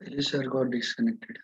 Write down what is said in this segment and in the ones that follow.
Yes, sir, got disconnected.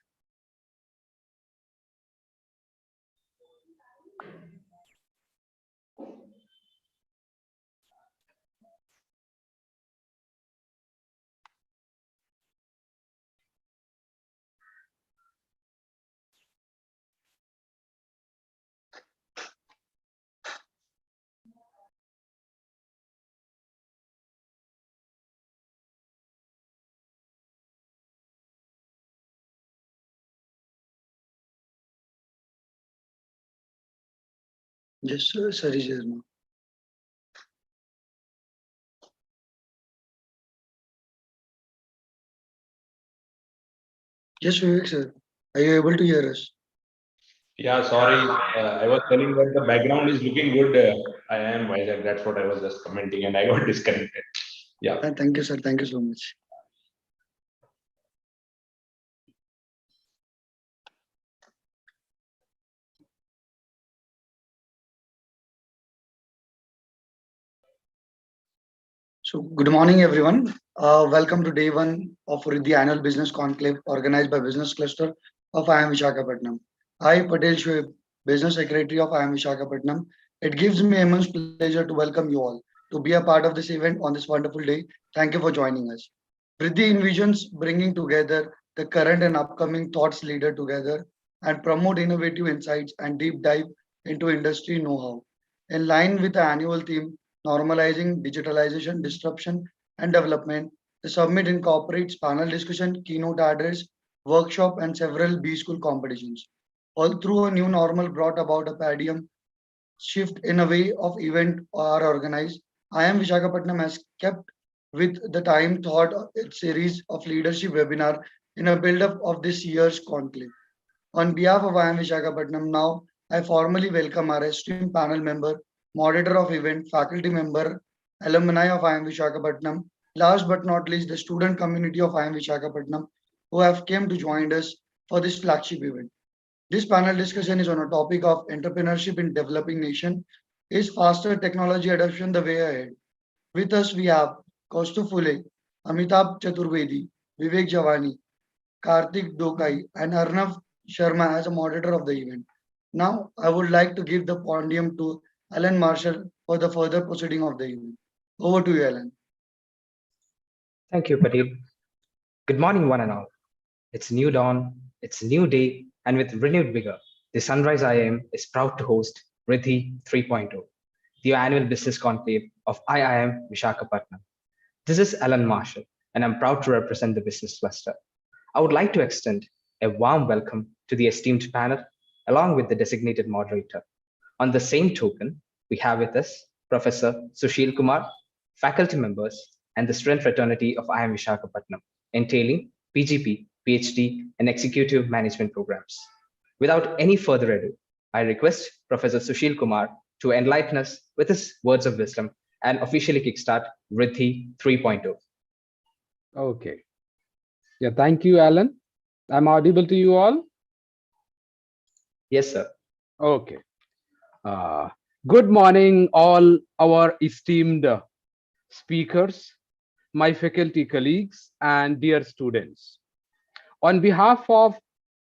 Just sorry, Sharma. Just Vivek, sir. Are you able to hear us? Yeah, sorry. I was telling that the background is looking good. IIM Vizag. That's what I was just commenting, and I got disconnected. Yeah. Thank you, sir. Thank you so much. So, good morning, everyone. Welcome to day one of the Annual Business Conclave organized by Business Cluster of IIM Visakhapatnam. I, Patel Shoaib, Business Secretary of IIM Visakhapatnam. It gives me immense pleasure to welcome you all to be a part of this event on this wonderful day. Thank you for joining us. Vriddhi envisions bringing together the current and upcoming thoughts leader together and promote innovative insights and deep dive into industry know-how. In line with the annual theme, normalizing digitalization, disruption, and development, the summit incorporates panel discussion, keynote address, workshop, and several B school competitions. All through a new normal brought about a paradigm shift in a way of event are organized. IIM Visakhapatnam has kept with the time thought its series of leadership webinar in a build-up of this year's conclave. On behalf of IIM Visakhapatnam, now I formally welcome our esteemed panel member, moderator of event, faculty member, alumni of IIM Visakhapatnam, last but not least, the student community of IIM Visakhapatnam who have came to join us for this flagship event. This panel discussion is on a topic of entrepreneurship in developing nation. Is faster technology adoption the way ahead? With us we have Kaustubh Fule, Amitabh Chaturvedi, Vivek Javani, Kartik Dhokaai, and Arnav Sharma as a moderator of the event. Now, I would like to give the podium to Alan Marshall for the further proceeding of the event. Over to you, Alan. Thank you, Patel. Good morning, one and all. It's a new dawn, it's a new day, and with renewed vigor, the Sunrise IIM is proud to host VRIDDHI 3.0, the annual business conclave of IIM Visakhapatnam. This is Alan Marshall, and I'm proud to represent the business cluster. I would like to extend a warm welcome to the esteemed panel, along with the designated moderator. On the same token, we have with us Professor Sushil Kumar, faculty members, and the student fraternity of IIM Visakhapatnam, entailing PGP, PhD, and executive management programs. Without any further ado, I request Professor Sushil Kumar to enlighten us with his words of wisdom and officially kickstart VRIDDHI 3.0. Okay. Yeah, thank you, Alan. I'm audible to you all? Yes, sir. Okay. Good morning, all our esteemed speakers, my faculty colleagues, and dear students. On behalf of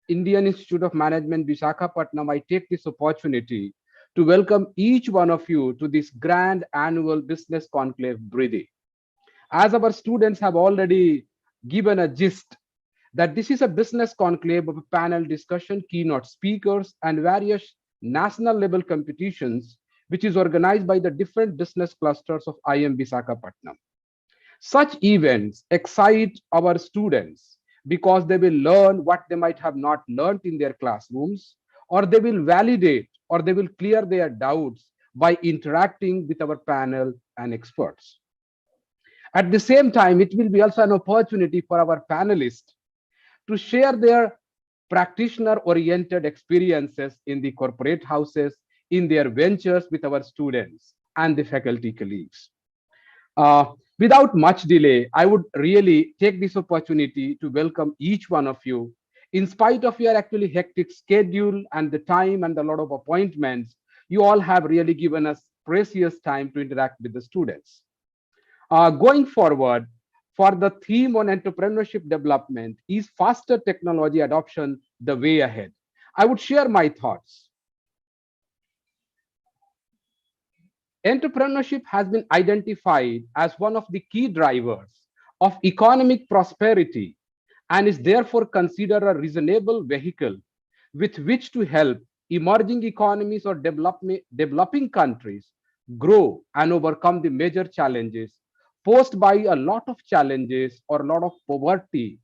Indian Institute of Management, Visakhapatnam, I take this opportunity to welcome each one of you to this grand annual business conclave VRIDDHI. As our students have already given a gist that this is a business conclave of a panel discussion, keynote speakers, and various national level competitions, which is organized by the different business clusters of IIM Visakhapatnam. Such events excite our students because they will learn what they might have not learned in their classrooms, or they will validate or they will clear their doubts by interacting with our panel and experts. At the same time, it will be also an opportunity for our panelists to share their practitioner-oriented experiences in the corporate houses, in their ventures with our students and the faculty colleagues. Without much delay, I would really take this opportunity to welcome each one of you. In spite of your actually hectic schedule and the time and a lot of appointments, you all have really given us precious time to interact with the students. Going forward, for the theme on entrepreneurship development, is faster technology adoption the way ahead? I would share my thoughts. Entrepreneurship has been identified as one of the key drivers of economic prosperity and is therefore considered a reasonable vehicle with which to help emerging economies or developing countries grow and overcome the major challenges posed by a lot of challenges or a lot of poverty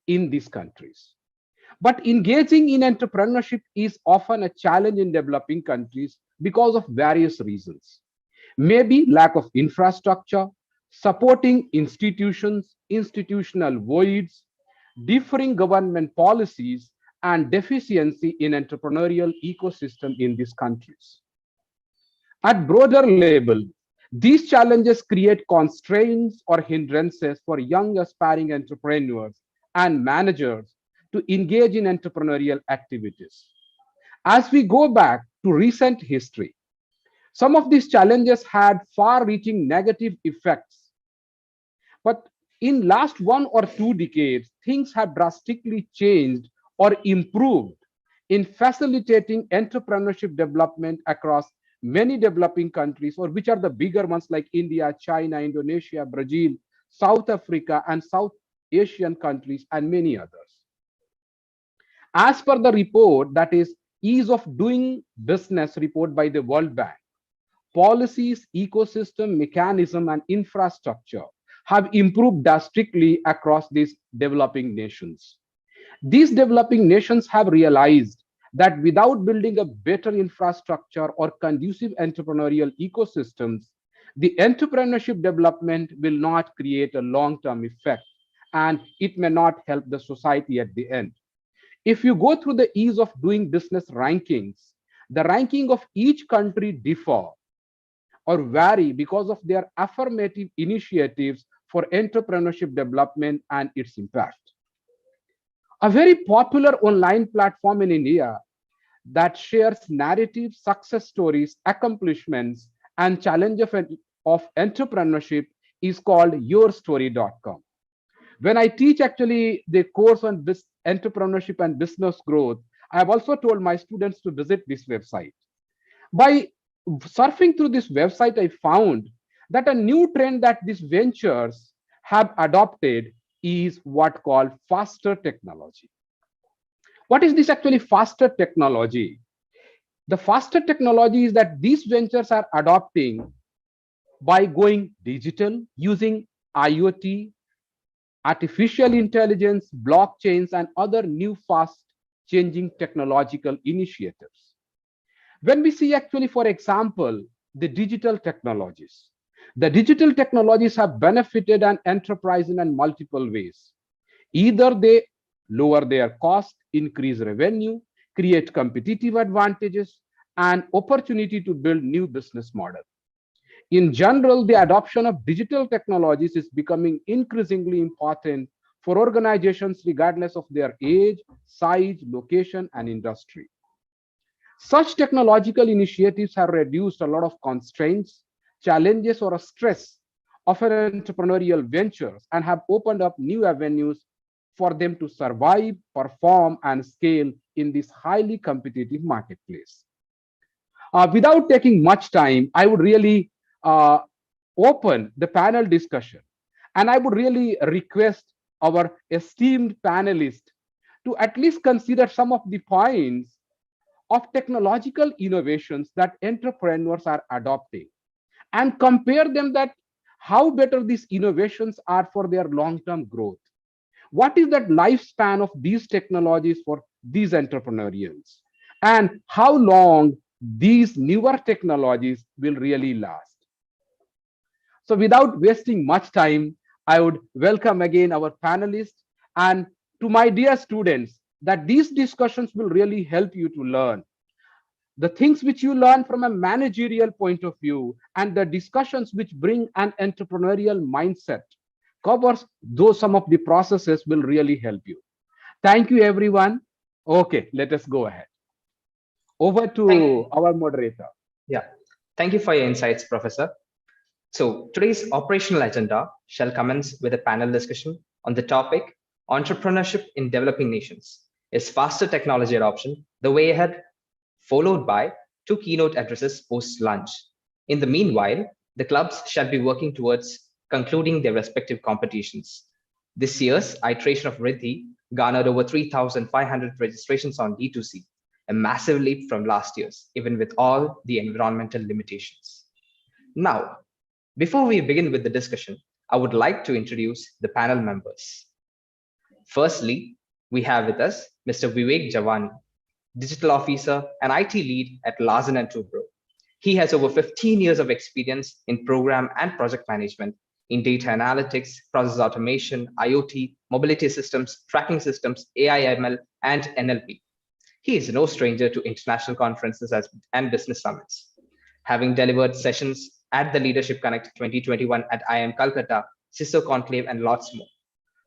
in these countries. But engaging in entrepreneurship is often a challenge in developing countries because of various reasons. Maybe lack of infrastructure, supporting institutions, institutional voids, differing government policies, and deficiency in entrepreneurial ecosystem in these countries. At broader level, these challenges create constraints or hindrances for young aspiring entrepreneurs and managers to engage in entrepreneurial activities. As we go back to recent history, some of these challenges had far-reaching negative effects. But in last 1 or 2 decades, things have drastically changed or improved in facilitating entrepreneurship development across many developing countries, or which are the bigger ones like India, China, Indonesia, Brazil, South Africa, and South Asian countries, and many others. As per the report, that is Ease of Doing Business report by the World Bank, policies, ecosystem, mechanism, and infrastructure have improved drastically across these developing nations. These developing nations have realized that without building a better infrastructure or conducive entrepreneurial ecosystems, the entrepreneurship development will not create a long-term effect, and it may not help the society at the end. If you go through the ease of doing business rankings, the ranking of each country differ or vary because of their affirmative initiatives for entrepreneurship development and its impact. A very popular online platform in India that shares narratives, success stories, accomplishments, and challenges of entrepreneurship is called yourstory.com. When I teach actually the course on entrepreneurship and business growth, I have also told my students to visit this website. By surfing through this website, I found that a new trend that these ventures have adopted is what called faster technology. What is this actually faster technology? The faster technology is that these ventures are adopting by going digital using IoT, artificial intelligence, blockchains, and other new fast changing technological initiatives. When we see actually, for example, the digital technologies have benefited an enterprise in multiple ways. Either they lower their cost, increase revenue, create competitive advantages, and opportunity to build new business model. In general, the adoption of digital technologies is becoming increasingly important for organizations regardless of their age, size, location, and industry. Such technological initiatives have reduced a lot of constraints, challenges, or stress of an entrepreneurial ventures and have opened up new avenues for them to survive, perform, and scale in this highly competitive marketplace. Without taking much time, I would really open the panel discussion, and I would really request our esteemed panelists to at least consider some of the points of technological innovations that entrepreneurs are adopting and compare them that how better these innovations are for their long-term growth. What is that lifespan of these technologies for these entrepreneurials, and how long these newer technologies will really last? So without wasting much time, I would welcome again our panelists, and to my dear students, that these discussions will really help you to learn the things which you learn from a managerial point of view, and the discussions which bring an entrepreneurial mindset covers those some of the processes will really help you. Thank you, everyone. Okay, let us go ahead. Over to our moderator. Yeah, thank you for your insights, Professor. So today's operational agenda shall commence with a panel discussion on the topic Entrepreneurship in Developing Nations. Is faster technology adoption the way ahead? Followed by two keynote addresses post-lunch. In the meanwhile, the clubs shall be working towards concluding their respective competitions. This year's iteration of VRIDDHI garnered over 3,500 registrations on D2C, a massive leap from last year's, even with all the environmental limitations. Now, before we begin with the discussion, I would like to introduce the panel members. Firstly, we have with us Mr. Vivek Javani, Digital Officer and IT Lead at Larsen & Toubro. He has over 15 years of experience in program and project management in data analytics, process automation, IoT, mobility systems, tracking systems, AI, ML, and NLP. He is no stranger to international conferences and business summits, having delivered sessions at the Leadership Connect 2021 at IIM Calcutta, CISO Conclave, and lots more.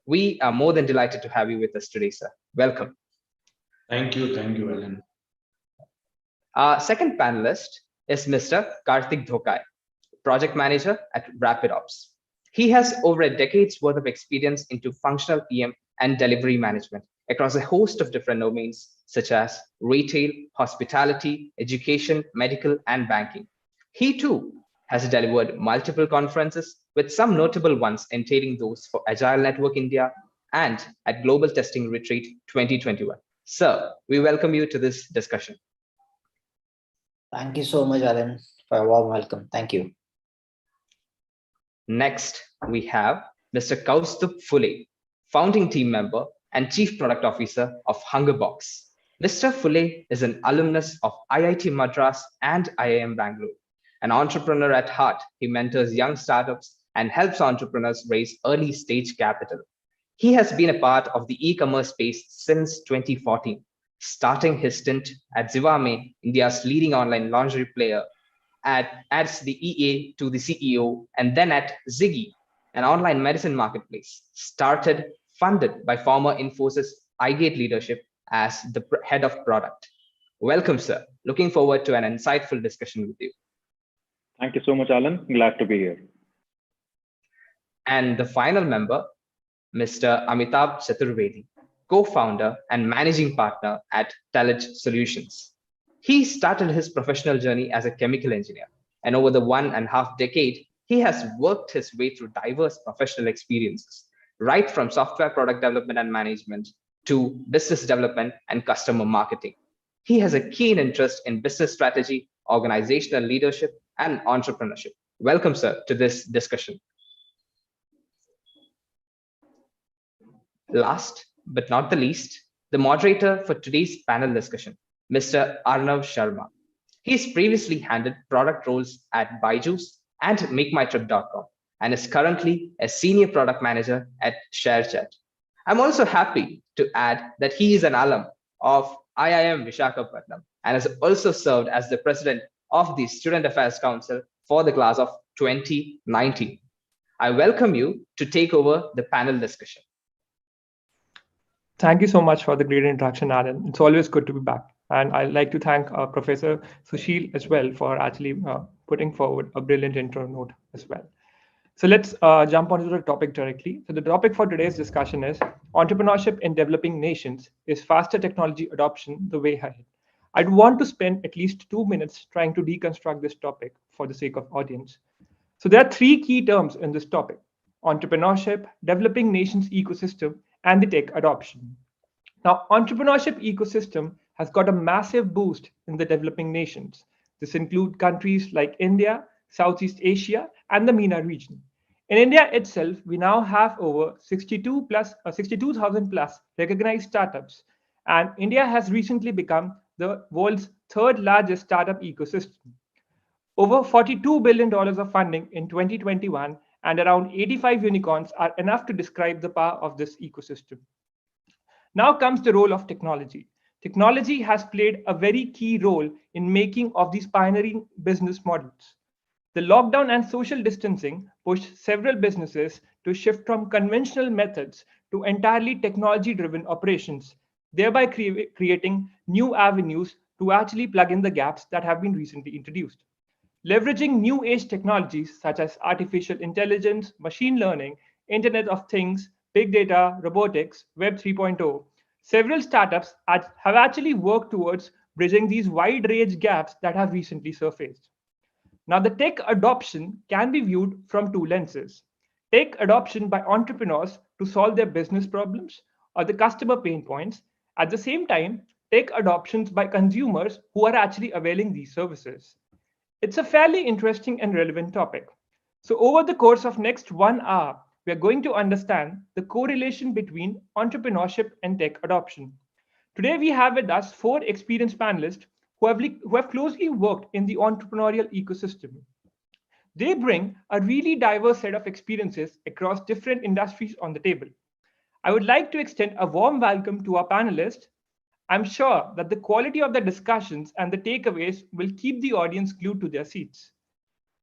We are more than delighted to have you with us today, sir. Welcome. Thank you, Alan. Our second panelist is Mr. Kartik Dhokaai, Project Manager at RapidOps. He has over a decade's worth of experience into functional PM and delivery management across a host of different domains such as retail, hospitality, education, medical, and banking. He too has delivered multiple conferences, with some notable ones entailing those for Agile Network India and at Global Testing Retreat 2021. Sir, we welcome you to this discussion. Thank you so much, Alan, for a warm welcome. Thank you. Next, we have Mr. Kaustubh Fule, founding team member and Chief Product Officer of Hungerbox. Mr. Fule is an alumnus of IIT Madras and IIM Bangalore. An entrepreneur at heart, he mentors young startups and helps entrepreneurs raise early stage capital. He has been a part of the e-commerce space since 2014, starting his stint at Zivame, India's leading online lingerie player, as the EA to the CEO, and then at Ziggy, an online medicine marketplace, funded by former Infosys iGate leadership as the head of product. Welcome, sir. Looking forward to an insightful discussion with you. Thank you so much, Alan. Glad to be here. And the final member, Mr. Amitabh Chaturvedi, co-founder and managing partner at Telich Solutions. He started his professional journey as a chemical engineer, and over the 1.5 decades, he has worked his way through diverse professional experiences, right from software product development and management to business development and customer marketing. He has a keen interest in business strategy, organizational leadership, and entrepreneurship. Welcome, sir, to this discussion. Last but not the least, the moderator for today's panel discussion, Mr. Arnav Sharma. He's previously handled product roles at Byju's and MakeMyTrip.com and is currently a senior product manager at ShareChat. I'm also happy to add that he is an alum of IIM Visakhapatnam and has also served as the president of the Student Affairs Council for the class of 2019. I welcome you to take over the panel discussion. Thank you so much for the great introduction, Alan. It's always good to be back. And I'd like to thank Professor Sushil as well for actually putting forward a brilliant intro note as well. So let's jump onto the topic directly. So the topic for today's discussion is entrepreneurship in developing nations. Is faster technology adoption the way ahead? I'd want to spend at least 2 minutes trying to deconstruct this topic for the sake of audience. So there are 3 key terms in this topic: entrepreneurship, developing nations ecosystem, and the tech adoption. Now, entrepreneurship ecosystem has got a massive boost in the developing nations. This includes countries like India, Southeast Asia, and the MENA region. In India itself, we now have over 62,000 plus recognized startups, and India has recently become the world's 3rd largest startup ecosystem. Over $42 billion of funding in 2021 and around 85 unicorns are enough to describe the power of this ecosystem. Now comes the role of technology. Technology has played a very key role in making of these pioneering business models. The lockdown and social distancing pushed several businesses to shift from conventional methods to entirely technology-driven operations, thereby creating new avenues to actually plug in the gaps that have been recently introduced. leveraging new age technologies such as artificial intelligence, machine learning, Internet of Things, big data, robotics, Web 3.0. Several startups have actually worked towards bridging these wide range gaps that have recently surfaced. Now, the tech adoption can be viewed from two lenses. Tech adoption by entrepreneurs to solve their business problems or the customer pain points. At the same time, tech adoptions by consumers who are actually availing these services. It's a fairly interesting and relevant topic. So over the course of next 1 hour, we are going to understand the correlation between entrepreneurship and tech adoption. Today we have with us 4 experienced panelists who have closely worked in the entrepreneurial ecosystem. They bring a really diverse set of experiences across different industries on the table. I would like to extend a warm welcome to our panelists. I'm sure that the quality of the discussions and the takeaways will keep the audience glued to their seats.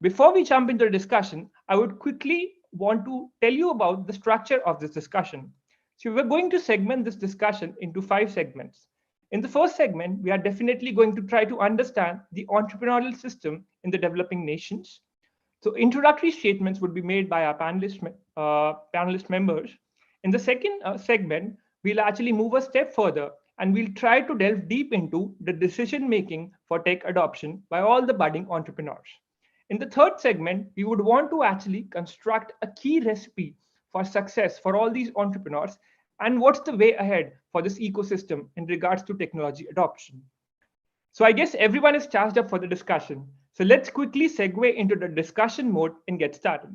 Before we jump into the discussion, I would quickly want to tell you about the structure of this discussion. So we're going to segment this discussion into 5 segments. In the first segment, we are definitely going to try to understand the entrepreneurial system in the developing nations. So introductory statements would be made by our panelist members. In the second segment, we'll actually move a step further and we'll try to delve deep into the decision making for tech adoption by all the budding entrepreneurs. In the third segment, we would want to actually construct a key recipe for success for all these entrepreneurs and what's the way ahead for this ecosystem in regards to technology adoption. So I guess everyone is charged up for the discussion. So let's quickly segue into the discussion mode and get started.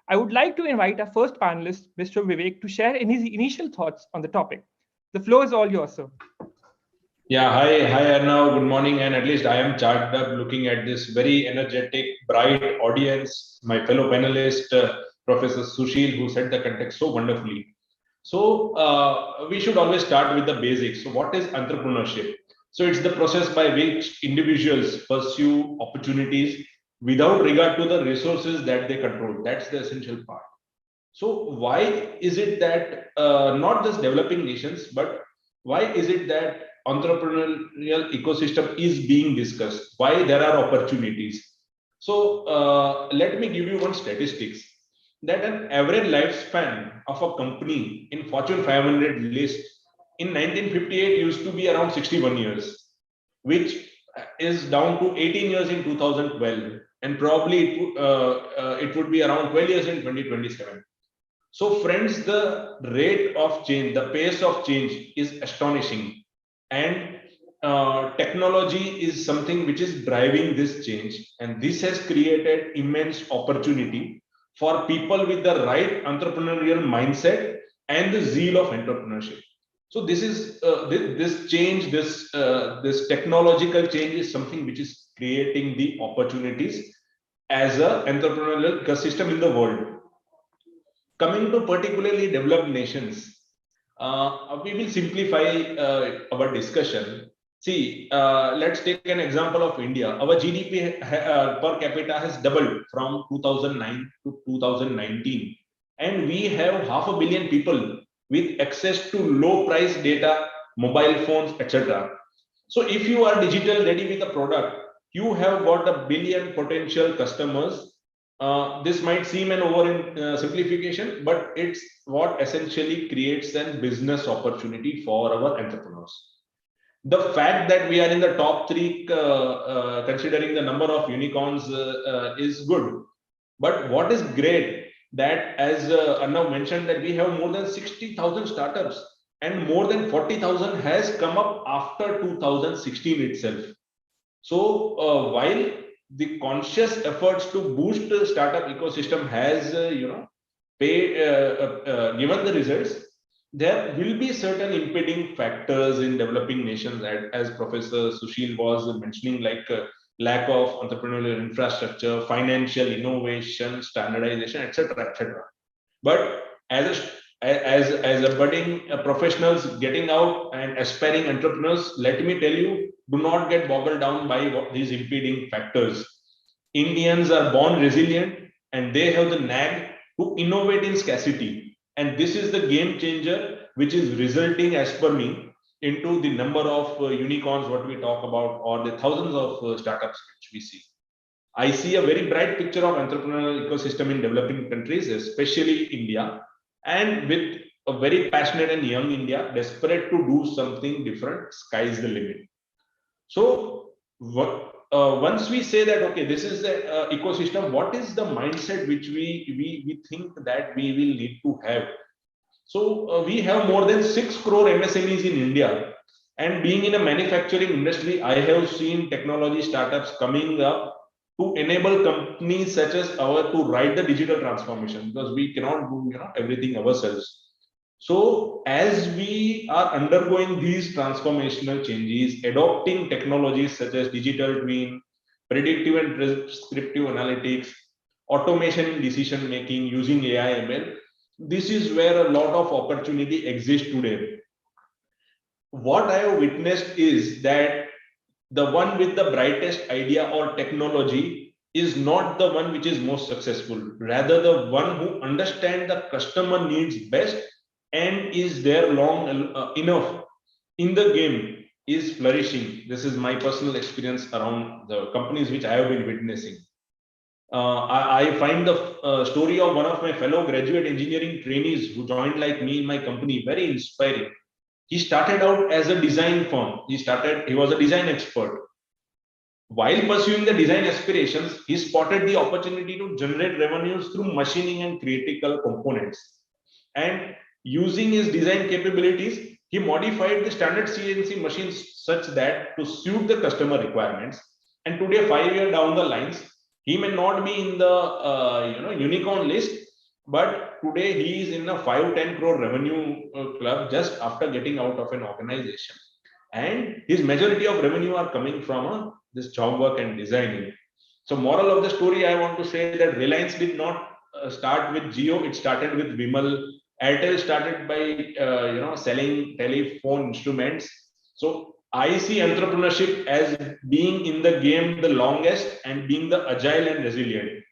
I would like to invite our first panelist, Mr. Vivek, to share his initial thoughts on the topic. The floor is all yours, sir. Yeah, hi Arnav, good morning. And at least I am charged up looking at this very energetic, bright audience, my fellow panelist, Professor Sushil, who set the context so wonderfully. So we should always start with the basics. So what is entrepreneurship? So it's the process by which individuals pursue opportunities without regard to the resources that they control. That's the essential part. So why is it that not just developing nations, but why is it that entrepreneurial ecosystem is being discussed? Why there are opportunities? So let me give you one statistics that an average lifespan of a company in Fortune 500 list in 1958 used to be around 61 years, which is down to 18 years in 2012, and probably it would be around 12 years in 2027. So friends, the rate of change, the pace of change is astonishing, and technology is something which is driving this change, and this has created immense opportunity for people with the right entrepreneurial mindset and the zeal of entrepreneurship. So this is this change, this technological change is something which is creating the opportunities as an entrepreneurial ecosystem in the world. Coming to particularly developed nations, we will simplify our discussion. See, let's take an example of India. Our GDP per capita has doubled from 2009 to 2019. And we have 500 million people with access to low price data, mobile phones, etc. So if you are digital ready with a product, you have got 1 billion potential customers. This might seem an oversimplification, but it's what essentially creates a business opportunity for our entrepreneurs. The fact that we are in the top 3, considering the number of unicorns, is good. But what is great that, as Arnav mentioned, that we have more than 60,000 startups and more than 40,000 has come up after 2016 itself. So while the conscious efforts to boost the startup ecosystem has given the results, there will be certain impeding factors in developing nations, as Professor Sushil was mentioning, like lack of entrepreneurial infrastructure, financial innovation, standardization, etc., etc. But as a budding professionals getting out and aspiring entrepreneurs, let me tell you, do not get boggled down by these impeding factors. Indians are born resilient and they have the knack to innovate in scarcity. And this is the game changer, which is resulting, as per me, into the number of unicorns what we talk about, or the thousands of startups which we see. I see a very bright picture of entrepreneurial ecosystem in developing countries, especially India, and with a very passionate and young India, desperate to do something different. Sky's the limit. So once we say that, okay, this is the ecosystem, what is the mindset which we think that we will need to have? So we have more than 6 crore MSMEs in India. And being in a manufacturing industry, I have seen technology startups coming up to enable companies such as ours to ride the digital transformation, because we cannot do everything ourselves. So as we are undergoing these transformational changes, adopting technologies such as digital twin, predictive and prescriptive analytics, automation in decision making using AI ML, this is where a lot of opportunity exists today. What I have witnessed is that the one with the brightest idea or technology is not the one which is most successful. Rather, the one who understands the customer needs best and is there long enough in the game is flourishing. This is my personal experience around the companies which I have been witnessing. I find the story of one of my fellow graduate engineering trainees who joined like me in my company very inspiring. He started out as a design firm. He was a design expert. While pursuing the design aspirations, he spotted the opportunity to generate revenues through machining and critical components. And using his design capabilities, he modified the standard CNC machines such that to suit the customer requirements. And today, 5 years down the lines, he may not be in the unicorn list, but today he is in a 5-10 crore revenue club just after getting out of an organization. And his majority of revenue are coming from this job work and designing. So moral of the story, I want to say that Reliance did not start with Jio, it started with Vimal. Airtel started by selling telephone instruments. So I see entrepreneurship as being in the game the longest and being the agile and resilient.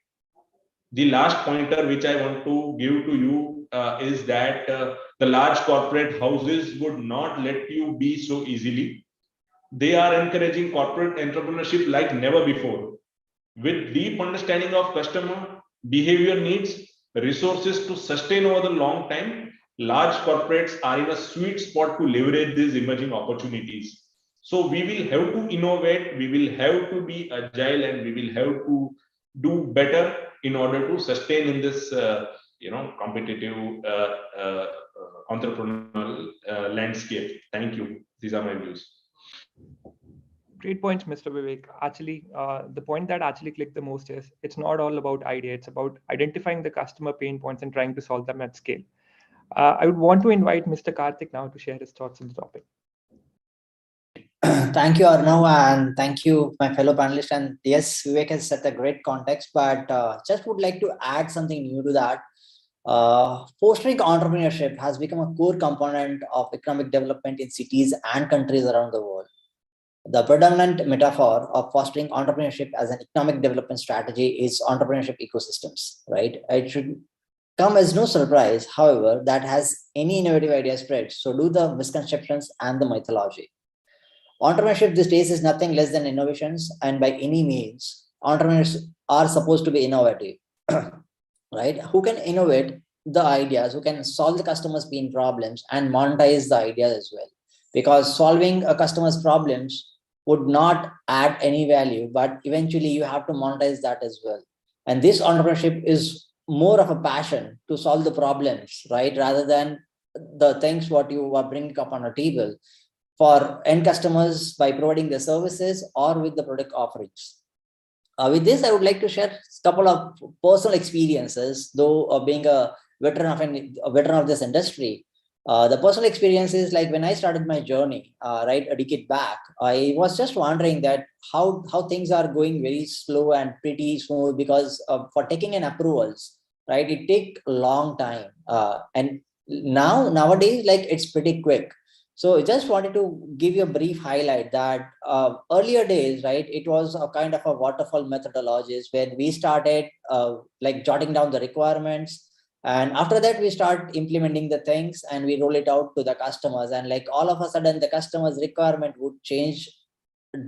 The last pointer which I want to give to you is that the large corporate houses would not let you be so easily. They are encouraging corporate entrepreneurship like never before. With deep understanding of customer behavior needs, resources to sustain over the long time, large corporates are in a sweet spot to leverage these emerging opportunities. So we will have to innovate, we will have to be agile, and we will have to do better in order to sustain in this competitive entrepreneurial landscape. Thank you. These are my views. Great points, Mr. Vivek. Actually, the point that actually clicked the most is it's not all about idea. It's about identifying the customer pain points and trying to solve them at scale. I would want to invite Mr. Kartik now to share his thoughts on the topic. Thank you, Arnav, and thank you, my fellow panelists. And yes, Vivek has set a great context, but just would like to add something new to that. Fostering entrepreneurship has become a core component of economic development in cities and countries around the world. The predominant metaphor of fostering entrepreneurship as an economic development strategy is entrepreneurship ecosystems, right? It should come as no surprise, however, that has any innovative idea spread, so do the misconceptions and the mythology. Entrepreneurship these days is nothing less than innovations, and by any means, entrepreneurs are supposed to be innovative, right? Who can innovate the ideas, who can solve the customer's pain problems and monetize the ideas as well. Because solving a customer's problems would not add any value, but eventually you have to monetize that as well. And this entrepreneurship is more of a passion to solve the problems, right? Rather than the things what you are bringing up on a table for end customers by providing the services or with the product offerings. With this, I would like to share a couple of personal experiences, though being a veteran of this industry. The personal experience is like when I started my journey, right, a decade back, I was just wondering that how things are going very slow and pretty smooth, because for taking an approvals, right, it take a long time. And nowadays, like it's pretty quick. So I just wanted to give you a brief highlight that earlier days, right, it was a kind of a waterfall methodologies when we started like jotting down the requirements. And after that, we start implementing the things and we roll it out to the customers. And like all of a sudden, the customer's requirement would change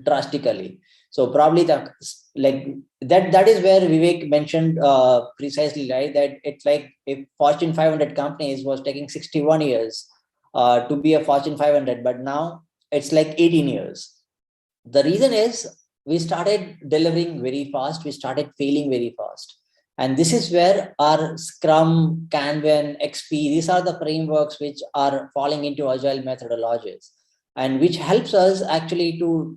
drastically. So probably that is where Vivek mentioned precisely, right? That it's like if Fortune 500 companies was taking 61 years to be a Fortune 500, but now it's like 18 years. The reason is we started delivering very fast, we started failing very fast. And this is where our Scrum, Kanban, XP, these are the frameworks which are falling into agile methodologies, and which helps us actually to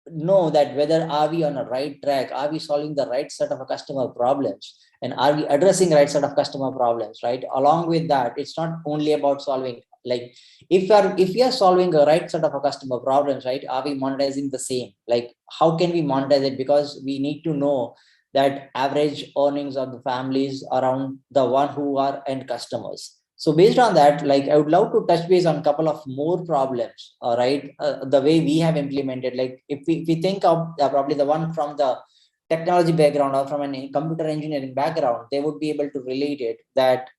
know that whether are we on a right track, are we solving the right set of customer problems, and are we addressing right set of customer problems, right? Along with that, it's not only about solving, like if we are solving a right set of a customer problems, right, are we monetizing the same? Like how can we monetize it? Because we need to know that average earnings of the families around the one who are end customers. So based on that, like I would love to touch base on a couple of more problems, right? The way we have implemented, like if we think of probably the one from the technology background or from a computer engineering background, they would be able to relate it that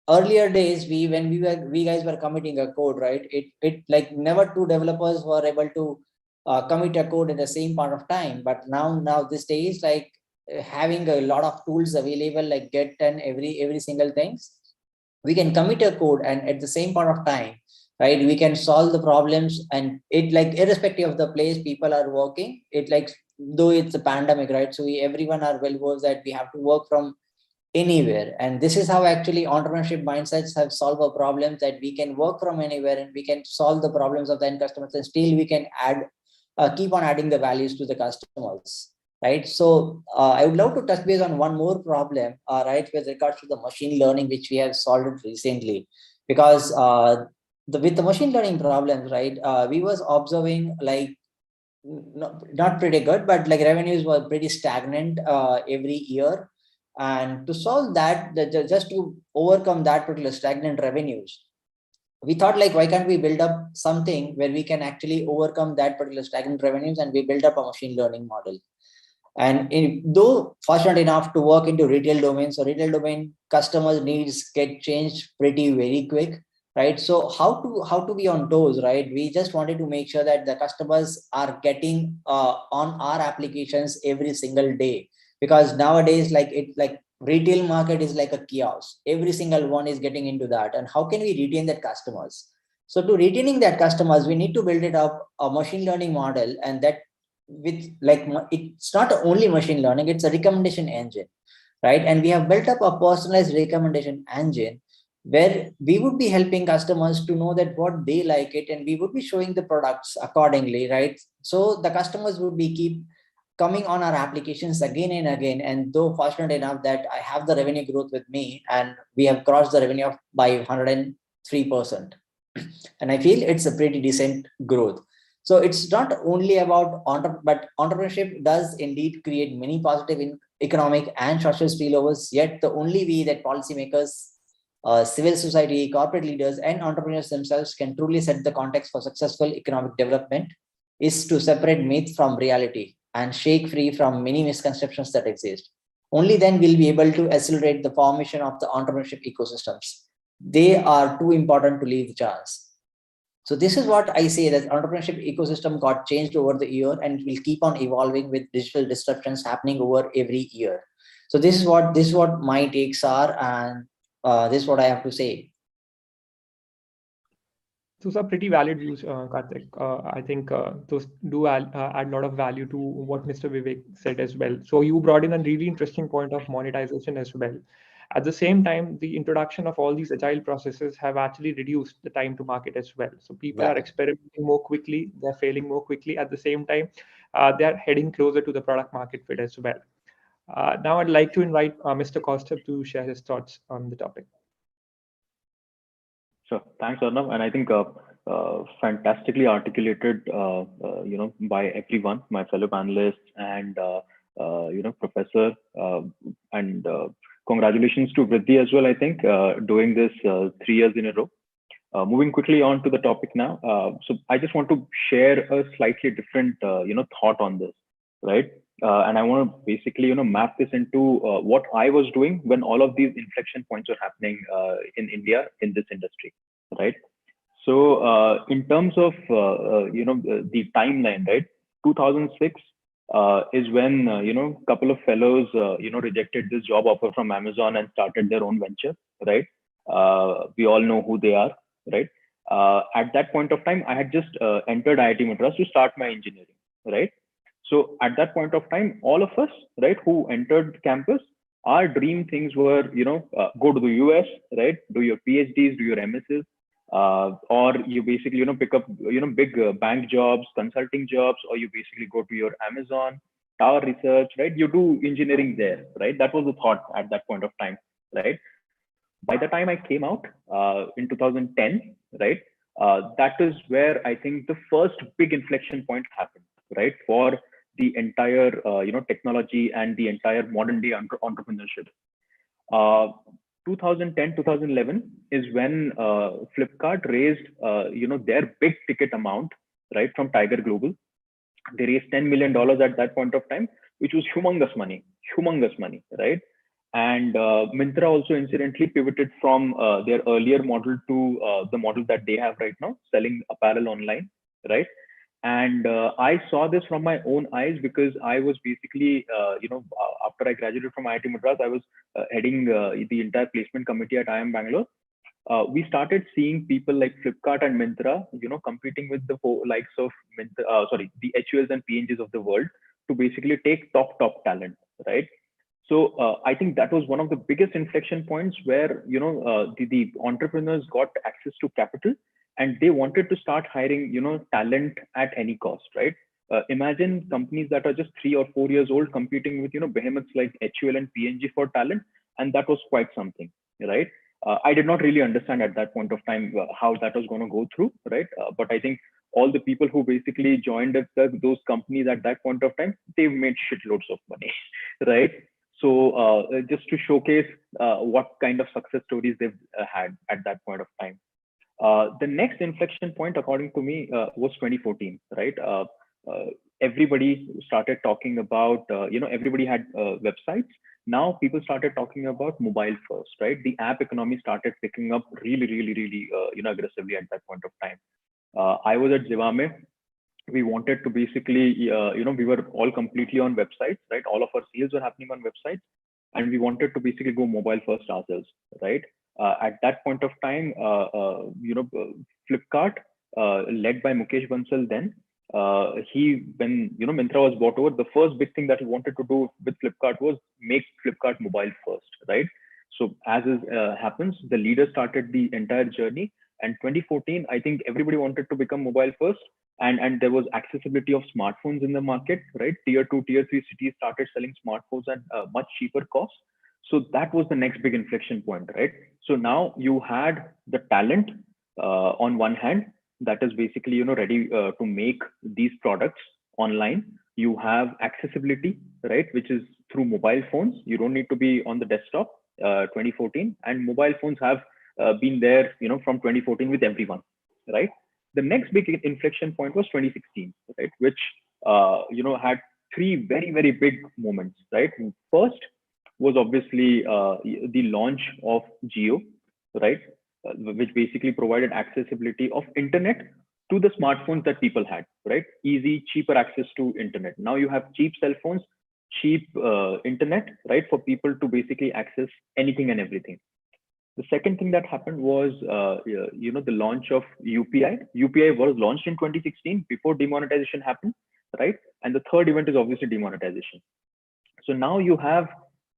earlier days, when we guys were committing a code, right? It like never two developers were able to commit a code at the same point of time. But now this days, like having a lot of tools available, like Git and every single things, we can commit a code and at the same point of time, right, we can solve the problems. And it like irrespective of the place people are working, it like though it's a pandemic, right? So everyone are well versed that we have to work from anywhere. And this is how actually entrepreneurship mindsets have solved a problem, that we can work from anywhere and we can solve the problems of the end customers, and still we can add keep on adding the values to the customers, right? So I would love to touch base on one more problem, right, with regards to the machine learning, which we have solved recently. Because with the machine learning problems, right, we was observing like not pretty good, but like revenues were pretty stagnant every year. And to solve that, just to overcome that particular stagnant revenues, we thought like, why can't we build up something where we can actually overcome that particular stagnant revenues, and we build up a machine learning model. And though fortunate enough to work into retail domain, so retail domain customers needs get changed pretty very quick, right? So how to be on toes, right? We just wanted to make sure that the customers are getting on our applications every single day, because nowadays like retail market is like a kiosk, every single one is getting into that. And how can we retain that customers? So to retaining that customers, we need to build it up a machine learning model, and that with like it's not only machine learning, it's a recommendation engine, right? And we have built up a personalized recommendation engine where we would be helping customers to know that what they like it, and we would be showing the products accordingly, right? So the customers would be keep coming on our applications again and again. And though fortunate enough that I have the revenue growth with me, and we have crossed the revenue by 103%, and I feel it's a pretty decent growth. So it's not only about but entrepreneurship does indeed create many positive economic and social spillovers. Yet the only way that policymakers, civil society, corporate leaders, and entrepreneurs themselves can truly set the context for successful economic development is to separate myth from reality and shake free from many misconceptions that exist. Only then will we be able to accelerate the formation of the entrepreneurship ecosystems. They are too important to leave the chance. So this is what I say, that entrepreneurship ecosystem got changed over the year, and it will keep on evolving with digital disruptions happening over every year. So this is what my takes are, and this is what I have to say. Those are pretty valid views, Kartik. I think those do add a lot of value to what Mr. Vivek said as well. So you brought in a really interesting point of monetization as well. At the same time, the introduction of all these agile processes have actually reduced the time to market as well. So people are experimenting more quickly, they're failing more quickly. At the same time, they're heading closer to the product market fit as well. Now I'd like to invite Mr. Kaustubh to share his thoughts on the topic. Sure. Thanks, Arnav. And I think fantastically articulated, by everyone, my fellow panelists and, Professor, and congratulations to VRIDDHI as well, I think, doing this 3 years in a row. Moving quickly on to the topic now. So I just want to share a slightly different, thought on this, right? And I want to basically, map this into what I was doing when all of these inflection points were happening in India in this industry, right? So in terms of, the timeline, right? 2006, is when a couple of fellows rejected this job offer from Amazon and started their own venture, right? We all know who they are, right? At that point of time, I had just entered IIT Madras to start my engineering, right? So at that point of time, all of us, right, who entered campus, our dream things were, go to the US, right, do your PhDs, do your MSs, or you basically, pick up, big bank jobs, consulting jobs, or you basically go to your Amazon, Tower Research, right? You do engineering there, right? That was the thought at that point of time, right? By the time I came out in 2010, right, that is where I think the first big inflection point happened, right, for the entire technology and the entire modern day entrepreneurship. 2010 2011 is when Flipkart raised their big ticket amount, right, from Tiger Global. They raised $10 million at that point of time, which was humongous money, right? And Myntra also incidentally pivoted from their earlier model to the model that they have right now, selling apparel online, right? And I saw this from my own eyes because I was basically, after I graduated from IIT Madras, I was heading the entire placement committee at IIM Bangalore. We started seeing people like Flipkart and Myntra, competing with the likes of the HULs and PNGs of the world to basically take top talent, right? So I think that was one of the biggest inflection points where the entrepreneurs got access to capital and they wanted to start hiring talent at any cost, right? Imagine companies that are just 3 or 4 years old competing with behemoths like HUL and PNG for talent, and that was quite something, right? I did not really understand at that point of time how that was going to go through, right? But I think all the people who basically joined those companies at that point of time, they've made shitloads of money, right? So just to showcase what kind of success stories they've had at that point of time. The next inflection point, according to me, was 2014, right? Everybody started talking about, everybody had websites. Now people started talking about mobile first, right? The app economy started picking up really, aggressively at that point of time. I was at Zivame. We wanted to basically, we were all completely on websites, right? All of our sales were happening on websites, and we wanted to basically go mobile first ourselves, right? At that point of time, Flipkart, led by Mukesh Bansal then, when Myntra was bought over, the first big thing that he wanted to do with Flipkart was make Flipkart mobile first, right? So as happens, the leader started the entire journey. And 2014, I think everybody wanted to become mobile first, and there was accessibility of smartphones in the market, right? Tier 2, Tier 3 cities started selling smartphones at much cheaper costs. So that was the next big inflection point, right? So now you had the talent on one hand that is basically ready to make these products online. You have accessibility, right, which is through mobile phones. You don't need to be on the desktop. 2014, and mobile phones have been there, from 2014 with everyone, right? The next big inflection point was 2016, right, which had 3 very big moments, right? First was obviously the launch of Jio, right, which basically provided accessibility of internet to the smartphones that people had, right? Easy, cheaper access to internet. Now you have cheap cell phones, cheap internet, right, for people to basically access anything and everything. The second thing that happened was, the launch of UPI. UPI was launched in 2016 before demonetization happened, right? And the third event is obviously demonetization. So now you have,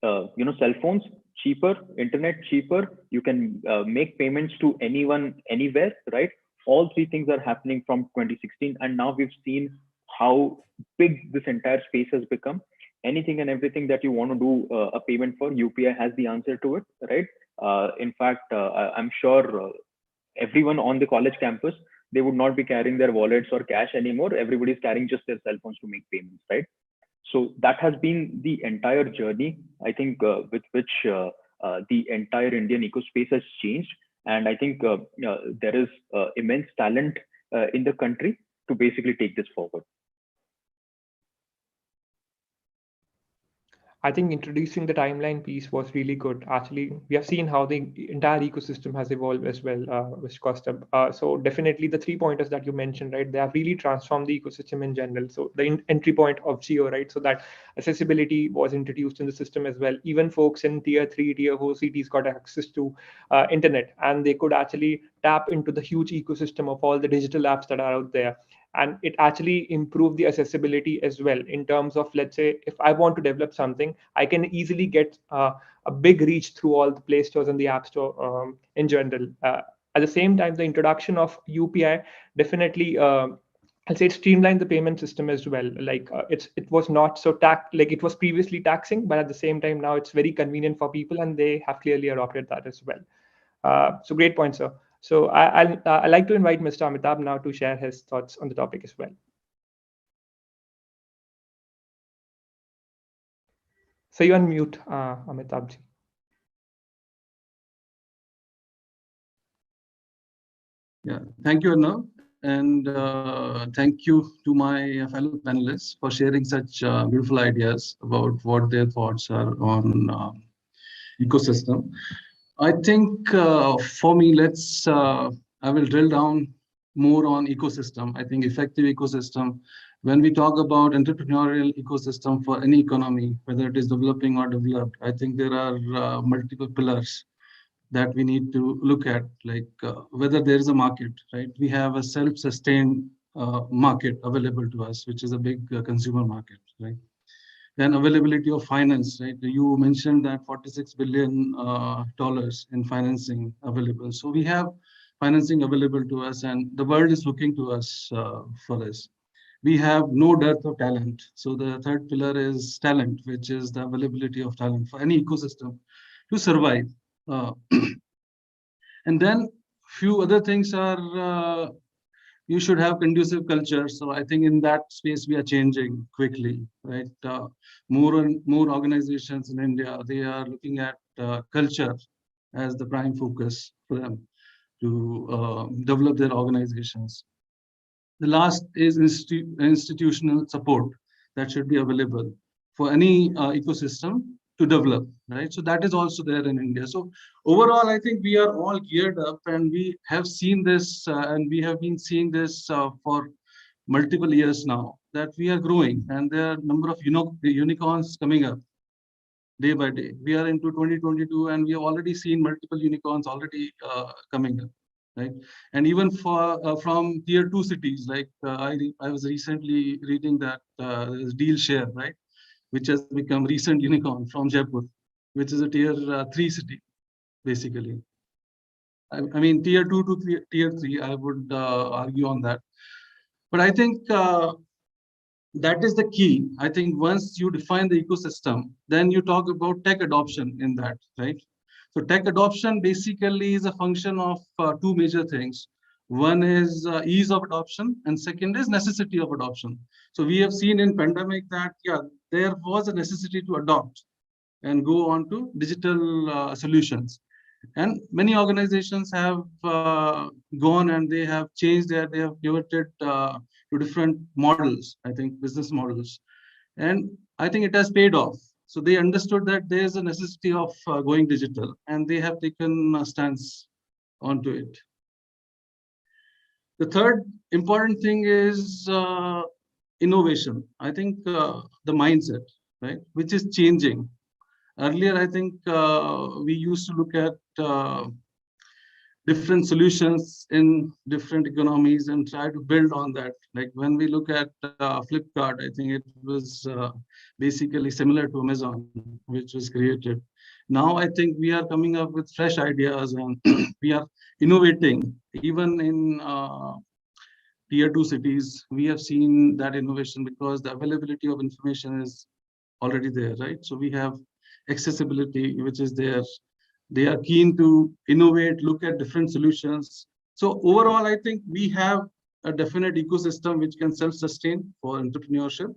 cell phones cheaper, internet cheaper. You can make payments to anyone, anywhere, right? All 3 things are happening from 2016, and now we've seen how big this entire space has become. Anything and everything that you want to do a payment for, UPI has the answer to it, right? In fact, I'm sure everyone on the college campus, they would not be carrying their wallets or cash anymore. Everybody's carrying just their cell phones to make payments, right? So that has been the entire journey, I think, with which the entire Indian ecospace has changed. And I think there is immense talent in the country to basically take this forward. I think introducing the timeline piece was really good. Actually, we have seen how the entire ecosystem has evolved as well, Mr. Kaustubh. So definitely the 3 pointers that you mentioned, right? They have really transformed the ecosystem in general. So the entry point of geo, right? So that accessibility was introduced in the system as well. Even folks in tier 3, tier 4 cities got access to internet, and they could actually tap into the huge ecosystem of all the digital apps that are out there. And it actually improved the accessibility as well in terms of, let's say, if I want to develop something, I can easily get a big reach through all the Play Stores and the App Store in general. At the same time, the introduction of UPI definitely I'll say it streamlined the payment system as well. Like it was not so like it was previously taxing, but at the same time now it's very convenient for people, and they have clearly adopted that as well. So great point, sir. So I'd like to invite Mr. Amitabh now to share his thoughts on the topic as well. So you unmute, Amitabh ji. Yeah, thank you, Arnav. And thank you to my fellow panelists for sharing such beautiful ideas about what their thoughts are on ecosystem. I think for me, I will drill down more on ecosystem. I think effective ecosystem. When we talk about entrepreneurial ecosystem for any economy, whether it is developing or developed, I think there are multiple pillars that we need to look at, like whether there is a market, right? We have a self-sustained market available to us, which is a big consumer market, right? Then availability of finance, right? You mentioned that $46 billion in financing available. So we have financing available to us, and the world is looking to us for this. We have no dearth of talent. So the third pillar is talent, which is the availability of talent for any ecosystem to survive. And then few other things are you should have conducive culture. So I think in that space we are changing quickly, right? More and more organizations in India, they are looking at culture as the prime focus for them to develop their organizations. The last is institutional support that should be available for any ecosystem to develop, right? So that is also there in India. So overall, I think we are all geared up, and we have seen this, and we have been seeing this for multiple years now, that we are growing, and there are a number of unicorns coming up day by day. We are into 2022, and we have already seen multiple unicorns already coming up, right? And even for from tier 2 cities, like I was recently reading that there's DealShare, right, which has become recent unicorn from Jaipur, which is a tier 3 city, basically. I mean, tier 2 to tier 3, I would argue on that. But I think that is the key. I think once you define the ecosystem, then you talk about tech adoption in that, right? So tech adoption basically is a function of two major things. One is ease of adoption, and second is necessity of adoption. So we have seen in pandemic that, yeah, there was a necessity to adopt and go on to digital solutions. And many organizations have gone and they have changed they have pivoted to different models, I think business models. And I think it has paid off. So they understood that there is a necessity of going digital, and they have taken a stance onto it. The third important thing is innovation. I think the mindset, right, which is changing. Earlier, I think we used to look at different solutions in different economies and try to build on that. Like when we look at Flipkart, I think it was basically similar to Amazon, which was created. Now I think we are coming up with fresh ideas, and we are innovating. Even in tier 2 cities, we have seen that innovation because the availability of information is already there, right? So we have accessibility, which is there. They are keen to innovate, look at different solutions. So overall, I think we have a definite ecosystem which can self-sustain for entrepreneurship.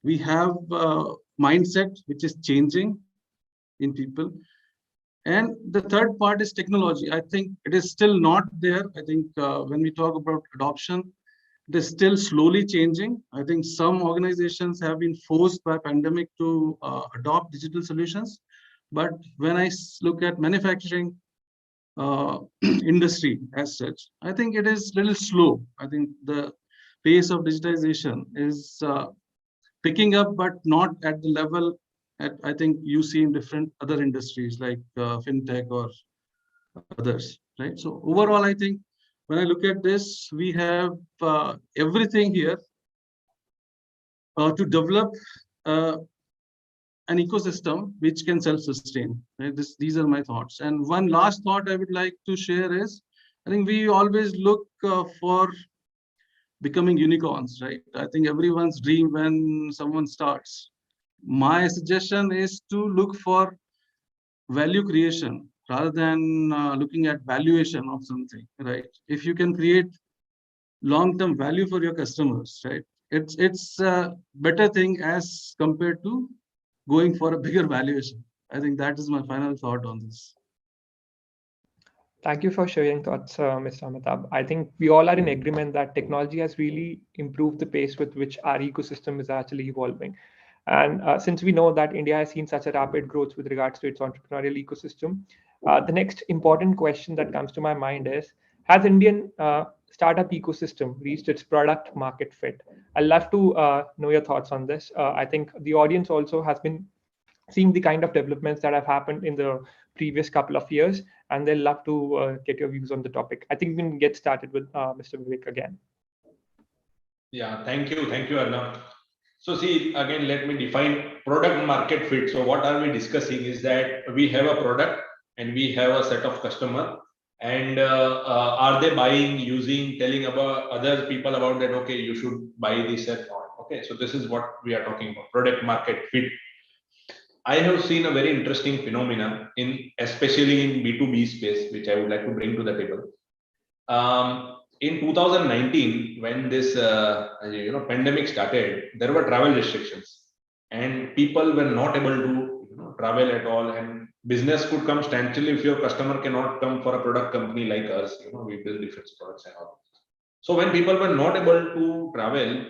We have a mindset which is changing in people. And the third part is technology. I think it is still not there. I think when we talk about adoption, It is still slowly changing. I think some organizations have been forced by pandemic to adopt digital solutions. But when I look at manufacturing industry as such, I think it is a little slow. I think the pace of digitization is picking up, but not at the level at I think you see in different other industries like fintech or others, right? So overall, I think when I look at this, we have everything here to develop an ecosystem which can self-sustain. Right? These are my thoughts. And one last thought I would like to share is, I think we always look for becoming unicorns, right? I think everyone's dream when someone starts. My suggestion is to look for value creation rather than looking at valuation of something, right? If you can create long-term value for your customers, right? It's a better thing as compared to going for a bigger valuation. I think that is my final thought on this. Thank you for sharing thoughts, Mr. Amitabh. I think we all are in agreement that technology has really improved the pace with which our ecosystem is actually evolving. And since we know that India has seen such a rapid growth with regards to its entrepreneurial ecosystem, the next important question that comes to my mind is, has Indian startup ecosystem reached its product market fit? I'd love to know your thoughts on this. I think the audience also has been seeing the kind of developments that have happened in the previous couple of years, and they'll love to get your views on the topic. I think we can get started with Mr. Vivek again. Yeah, thank you, Arnav. So see, again, let me define product market fit. So what are we discussing is that we have a product and we have a set of customer, and are they buying, using, telling about other people about that, okay, you should buy this and all. Okay, so this is what we are talking about, product market fit. I have seen a very interesting phenomenon especially in B2B space, which I would like to bring to the table. In 2019, when this pandemic started, there were travel restrictions, and people were not able to travel at all, and business could come standstill if your customer cannot come for a product company like us. We build different products and all. So when people were not able to travel,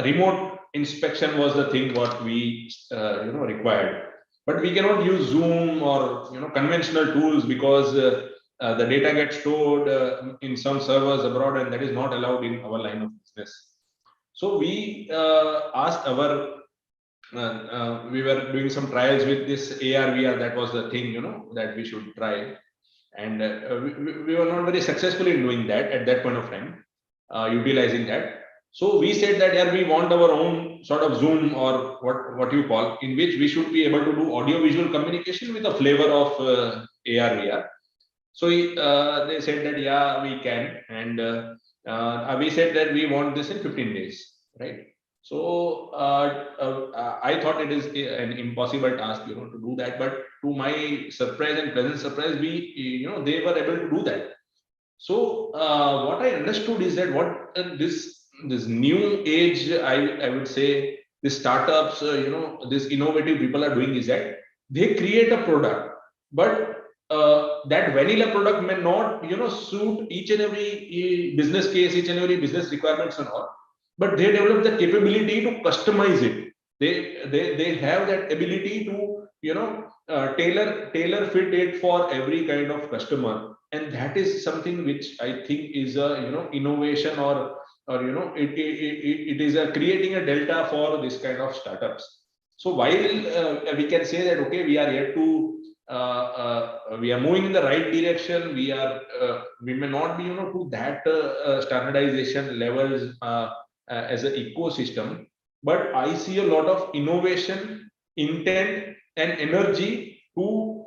remote inspection was the thing what we required. But we cannot use Zoom or conventional tools because the data gets stored in some servers abroad, and that is not allowed in our line of business. So we asked we were doing some trials with this AR VR. That was the thing that we should try, and we were not very successful in doing that at that point of time, utilizing that. So we said that, yeah, we want our own sort of Zoom or what you call, in which we should be able to do audio visual communication with a flavor of AR VR. So they said that, yeah, we can, and we said that we want this in 15 days, right? So I thought it is an impossible task, to do that. But to my surprise and pleasant surprise, they were able to do that. So what I understood is that what this new age, I would say, the startups, this innovative people are doing is that they create a product, but that vanilla product may not, suit each and every business case, each and every business requirements and all. But they develop the capability to customize it. They have that ability to, tailor fit it for every kind of customer, and that is something which I think is a innovation or it is a creating a delta for this kind of startups. So while we can say that, okay, we are here to we are moving in the right direction, we may not be to that standardization levels as an ecosystem, but I see a lot of innovation, intent and energy to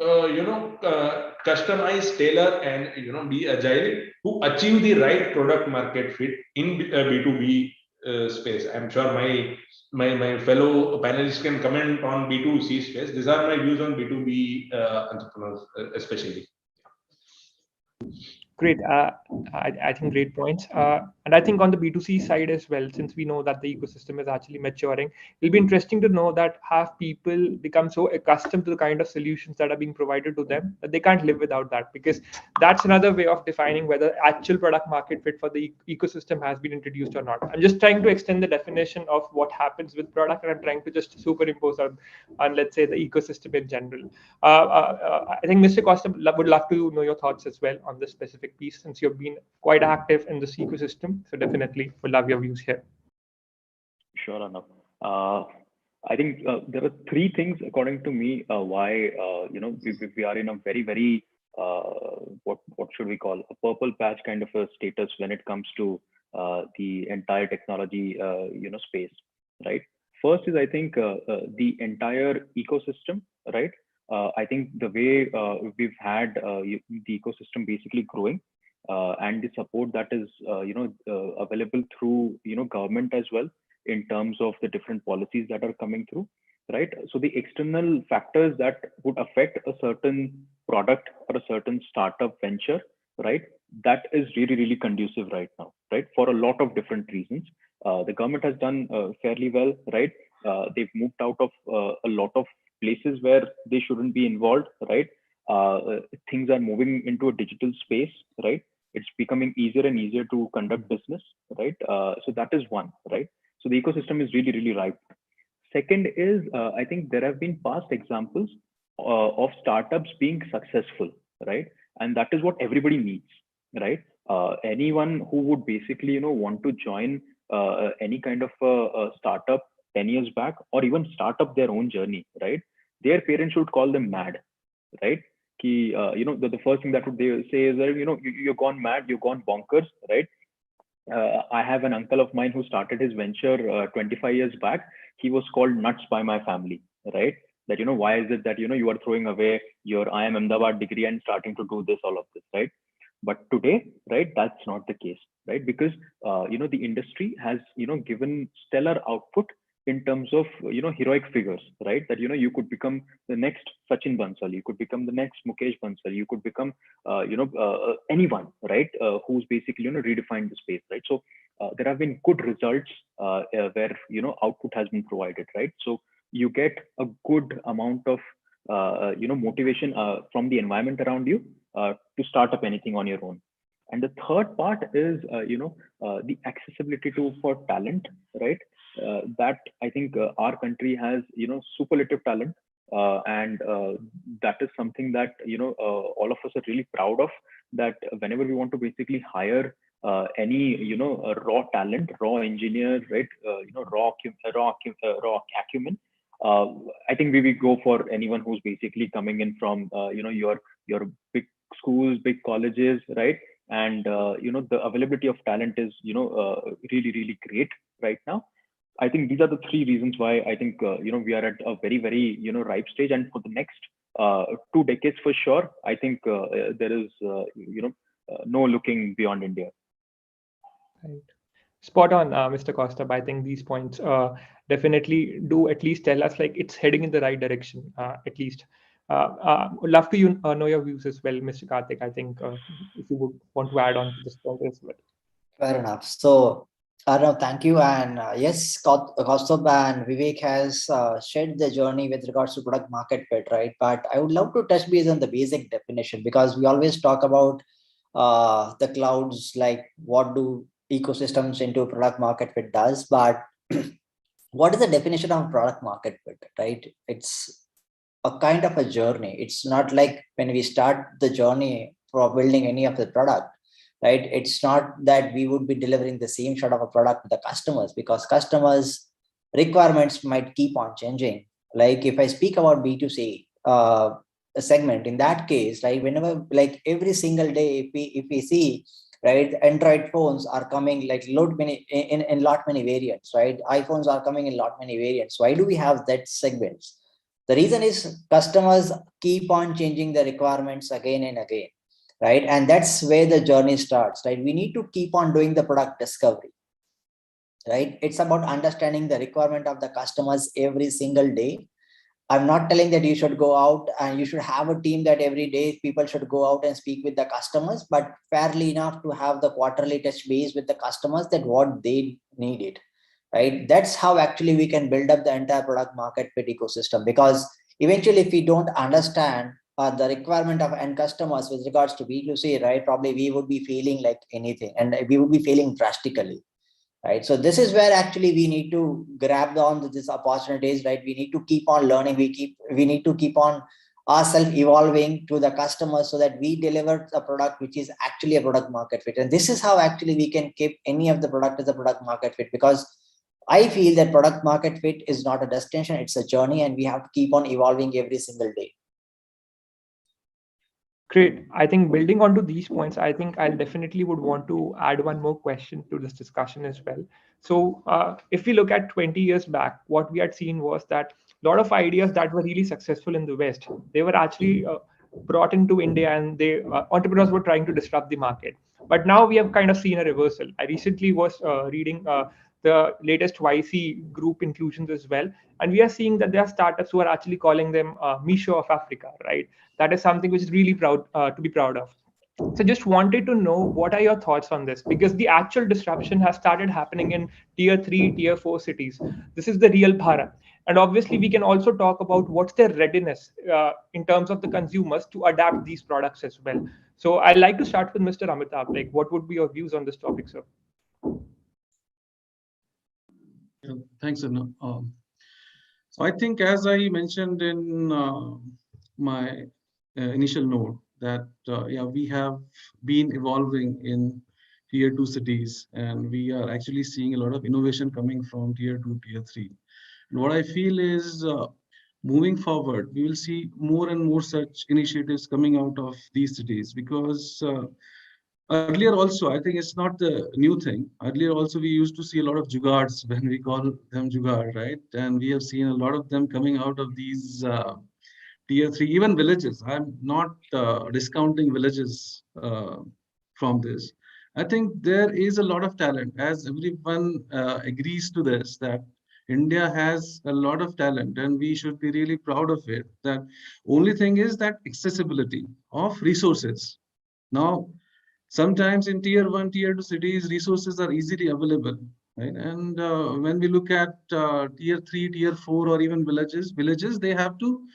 customize, tailor and be agile to achieve the right product market fit in B2B space. I'm sure my fellow panelists can comment on B2C space. These are my views on B2B entrepreneurs, especially. Great. I think great points. And I think on the B2C side as well, since we know that the ecosystem is actually maturing, it'll be interesting to know that have people become so accustomed to the kind of solutions that are being provided to them that they can't live without that, because that's another way of defining whether actual product market fit for the ecosystem has been introduced or not. I'm just trying to extend the definition of what happens with product, and I'm trying to just superimpose on let's say, the ecosystem in general. I think Mr. Costa would love to know your thoughts as well on this specific piece, since you've been quite active in this ecosystem. So definitely would love your views here. Sure, Arnav. I think there are three things, according to me, why we are in a very what should we call a purple patch kind of a status when it comes to the entire technology space, right? First is, I think, the entire ecosystem, right? I think the way we've had the ecosystem basically growing, and the support that is available through government as well, in terms of the different policies that are coming through, right? So the external factors that would affect a certain product or a certain startup venture, right, that is really conducive right now, right, for a lot of different reasons. The government has done fairly well, right? They've moved out of a lot of places where they shouldn't be involved, right? Things are moving into a digital space, right? It's becoming easier and easier to conduct business, right? So that is one, right? So the ecosystem is really ripe. Second is, I think there have been past examples of startups being successful, right? And that is what everybody needs, right? Anyone who would basically, want to join any kind of a startup 10 years back, or even start up their own journey, right? Their parents would call them mad, right? The first thing that they would say is that, you're gone mad, you've gone bonkers, right? I have an uncle of mine who started his venture 25 years back. He was called nuts by my family, right? That, why is it that, you are throwing away your IIM Ahmedabad degree and starting to do this, all of this, right? But today, right, that's not the case, right? Because, the industry has, given stellar output in terms of, heroic figures, right? That, you could become the next Sachin Bansal, you could become the next Mukesh Bansal, you could become, anyone, right? Who's basically, redefined the space, right? So there have been good results where, output has been provided, right? So you get a good amount of, motivation from the environment around you to start up anything on your own. And the third part is, the accessibility for talent, right? That I think our country has, superlative talent, and that is something that all of us are really proud of. That whenever we want to basically hire any raw talent, raw engineer, right? Raw acumen. I think we will go for anyone who's basically coming in from your big schools, big colleges, right? And the availability of talent is really great right now. I think these are the three reasons why I think we are at a very ripe stage, and for the next 2 decades for sure, I think there is no looking beyond India. Right. Spot on, Mr. Costa. I think these points definitely do at least tell us like it's heading in the right direction, at least. Would love to know your views as well, Mr. Kartik. I think if you would want to add on to this point as well. Fair enough. So, Arnav, thank you. And yes, Kaustubh and Vivek has shared the journey with regards to product market fit, right? But I would love to touch base on the basic definition, because we always talk about the clouds, like what do ecosystems into product market fit does. But what is the definition of product market fit, right? It's a kind of a journey. It's not like when we start the journey for building any of the product, right? It's not that we would be delivering the same sort of a product to the customers, because customers' requirements might keep on changing. Like if I speak about B2C segment, in that case, right, whenever, like every single day, if we see, right, Android phones are coming like lot many variants, right? iPhones are coming in lot many variants. Why do we have that segments? The reason is customers keep on changing the requirements again and again, right? And that's where the journey starts, right? We need to keep on doing the product discovery, right? It's about understanding the requirement of the customers every single day I'm not telling that you should go out and you should have a team that every day people should go out and speak with the customers, but fairly enough to have the quarterly touch base with the customers that what they need it, right? That's how actually we can build up the entire product market fit ecosystem, because eventually if we don't understand the requirement of end customers with regards to B2C, right, probably we would be feeling like anything and we would be failing drastically. Right. So this is where actually we need to grab on these opportunities, right? We need to keep on learning. We need to keep on ourselves evolving to the customers so that we deliver a product which is actually a product market fit. And this is how actually we can keep any of the product as a product market fit, because I feel that product market fit is not a destination, it's a journey, and we have to keep on evolving every single day. Great. I think building onto these points, I think I definitely would want to add one more question to this discussion as well. So if we look at 20 years back, what we had seen was that a lot of ideas that were really successful in the West, they were actually brought into India, and they entrepreneurs were trying to disrupt the market. But now we have kind of seen a reversal. I recently was reading the latest YC group inclusions as well, and we are seeing that there are startups who are actually calling them Misho of Africa, right? That is something which is really proud to be proud of. So just wanted to know, what are your thoughts on this? Because the actual disruption has started happening in tier 3, tier 4 cities. This is the real Bharat. And obviously, we can also talk about what's their readiness in terms of the consumers to adapt these products as well. So I'd like to start with Mr. Amitabh. Like, what would be your views on this topic, sir? Thanks, Arnav. So I think, as I mentioned in my initial note, that yeah, we have been evolving in tier 2 cities, and we are actually seeing a lot of innovation coming from tier 2, tier 3. And what I feel is moving forward, we will see more and more such initiatives coming out of these cities, because earlier also, I think it's not the new thing. Earlier also, we used to see a lot of jugards, when we call them jugaad, right? And we have seen a lot of them coming out of these tier 3, even villages. I'm not discounting villages from this. I think there is a lot of talent, as everyone agrees to this, that India has a lot of talent, and we should be really proud of it. That only thing is that accessibility of resources. Now, sometimes in tier 1, tier 2 cities, resources are easily available, right? And when we look at tier 3, tier 4, or even villages, they have to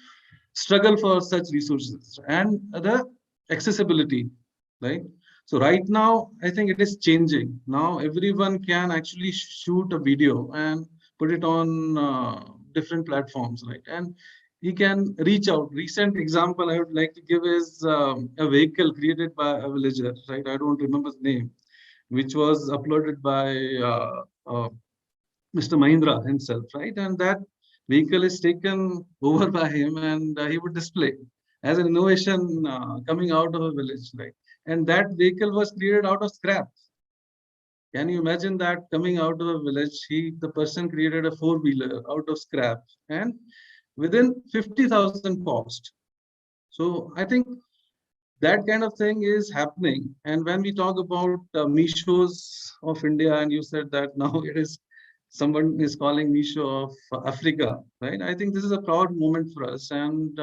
struggle for such resources and the accessibility, right? So right now, I think it is changing. Now everyone can actually shoot a video and put it on different platforms, right? And he can reach out. Recent example I would like to give is a vehicle created by a villager, right? I don't remember the name, which was uploaded by Mr. Mahindra himself, right? And that vehicle is taken over by him, and he would display as an innovation coming out of a village, right? And that vehicle was created out of scrap. Can you imagine that coming out of a village? The person created a 4-wheeler out of scrap, and within 50,000 cost. So I think that kind of thing is happening. And when we talk about Mishos of India, and you said that now it is someone is calling Misho of Africa, right? I think this is a proud moment for us, and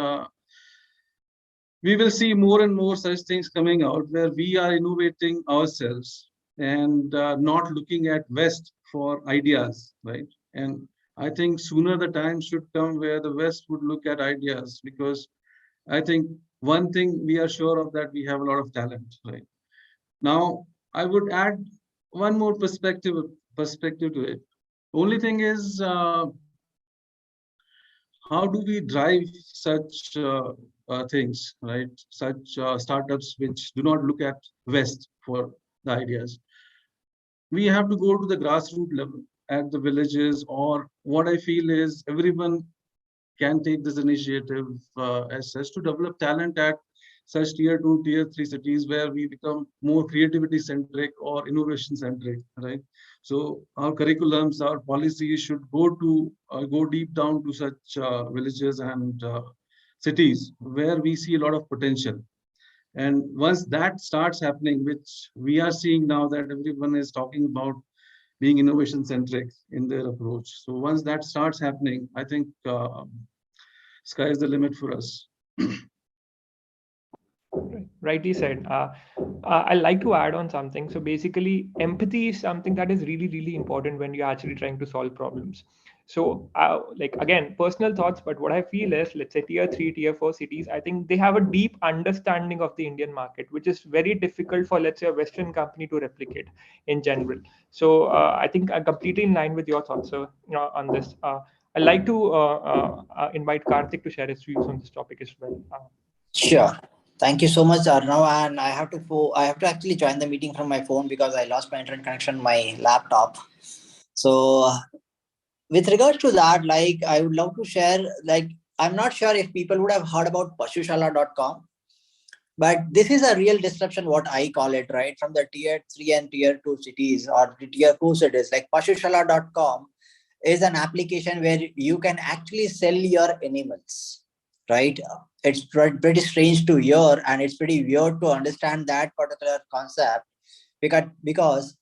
we will see more and more such things coming out, where we are innovating ourselves and not looking at West for ideas, right? And I think sooner the time should come where the West would look at ideas, because I think one thing we are sure of, that we have a lot of talent, right? Now, I would add one more perspective to it. Only thing is, how do we drive such things, right? Such startups which do not look at West for the ideas. We have to go to the grassroots level at the villages, or what I feel is everyone can take this initiative as such to develop talent at such tier 2, tier 3 cities, where we become more creativity centric or innovation centric, right? So our curriculums, our policies should go deep down to such villages and cities where we see a lot of potential. And once that starts happening, which we are seeing now, that everyone is talking about being innovation centric in their approach. So once that starts happening, I think sky is the limit for us. Rightly said. I like to add on something. So basically, empathy is something that is really, really important when you're actually trying to solve problems. So, like again, personal thoughts, but what I feel is, let's say tier 3, tier 4 cities, I think they have a deep understanding of the Indian market, which is very difficult for, let's say, a Western company to replicate in general. So I think I'm completely in line with your thoughts, sir, on this. I'd like to invite Kartik to share his views on this topic as well. Sure. Thank you so much, Arnav. And I have to actually join the meeting from my phone because I lost my internet connection on my laptop. So with regards to that, like I would love to share, like I'm not sure if people would have heard about pasushala.com, but this is a real disruption, what I call it, right? From the tier 3 and tier 2 cities or the tier 4 cities, like pasushala.com is an application where you can actually sell your animals, right? It's pretty strange to hear and it's pretty weird to understand that particular concept because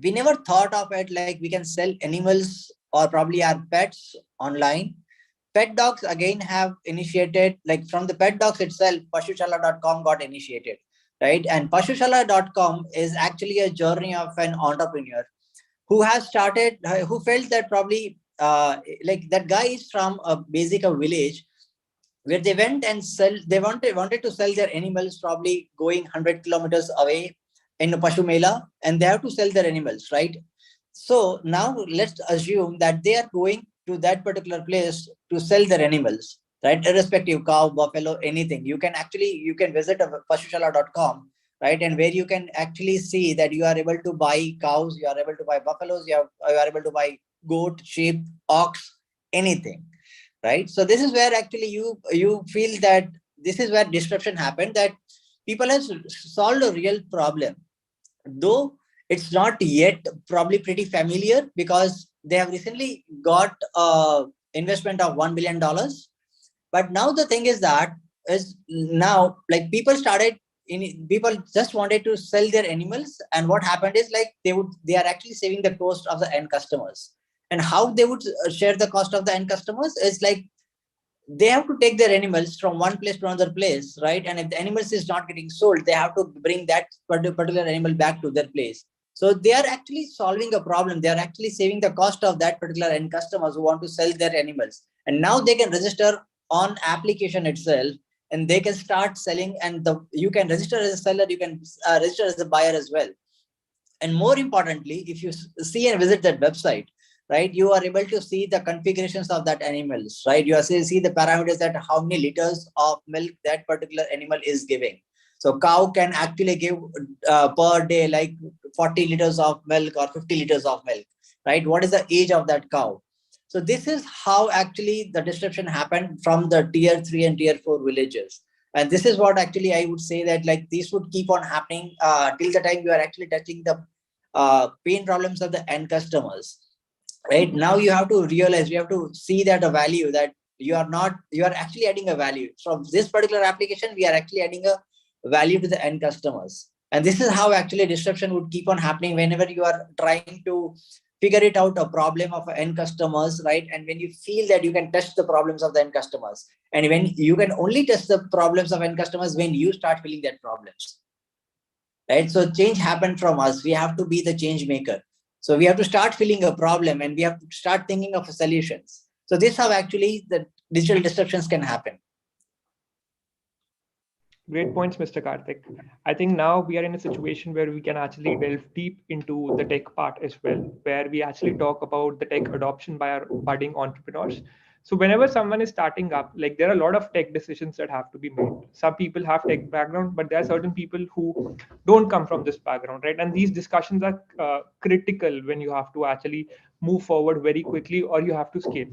we never thought of it like we can sell animals or probably our pets online. Pet dogs again have initiated, like from the pet dogs itself, pasushala.com got initiated, right? And pasushala.com is actually a journey of an entrepreneur who has started, who felt that probably like that guy is from a village where they went and they wanted to sell their animals, probably going 100 kilometers away in Pashu Mela, and they have to sell their animals, right? So now let's assume that they are going to that particular place to sell their animals, right? Irrespective, cow, buffalo, anything. You can visit pasushala.com, right? And where you can actually see that you are able to buy cows, you are able to buy buffaloes, you are able to buy goat, sheep, ox, anything, right? So this is where actually you feel that this is where disruption happened, that people have solved a real problem, though it's not yet probably pretty familiar because they have recently got a investment of $1 billion. But now the thing is that is now like people just wanted to sell their animals, and what happened is like they are actually saving the cost of the end customers. And how they would share the cost of the end customers is like they have to take their animals from one place to another place, right? And if the animals is not getting sold, they have to bring that particular animal back to their place. So they are actually solving a problem. They are actually saving the cost of that particular end customers who want to sell their animals. And now they can register on application itself and they can start selling, and you can register as a seller, you can register as a buyer as well. And more importantly, if you see and visit that website, right, you are able to see the configurations of that animals, right? You are see the parameters that how many liters of milk that particular animal is giving. So cow can actually give per day like 40 liters of milk or 50 liters of milk, right? What is the age of that cow? So this is how actually the disruption happened from the tier 3 and tier 4 villages. And this is what actually I would say that like this would keep on happening till the time you are actually touching the pain problems of the end customers. Right now, you have to realize, you have to see that a value that you are actually adding a value from this particular application. We are actually adding a value to the end customers. And this is how actually disruption would keep on happening whenever you are trying to figure it out a problem of end customers, right? And when you feel that you can touch the problems of the end customers, and when you can only touch the problems of end customers when you start feeling that problems, right? So change happened from us. We have to be the change maker. So we have to start feeling a problem and we have to start thinking of solutions. So this is how actually the digital disruptions can happen. Great points, Mr. Kartik. I think now we are in a situation where we can actually delve deep into the tech part as well, where we actually talk about the tech adoption by our budding entrepreneurs. So whenever someone is starting up, like there are a lot of tech decisions that have to be made. Some people have tech background, but there are certain people who don't come from this background, right? And these discussions are critical when you have to actually move forward very quickly or you have to scale.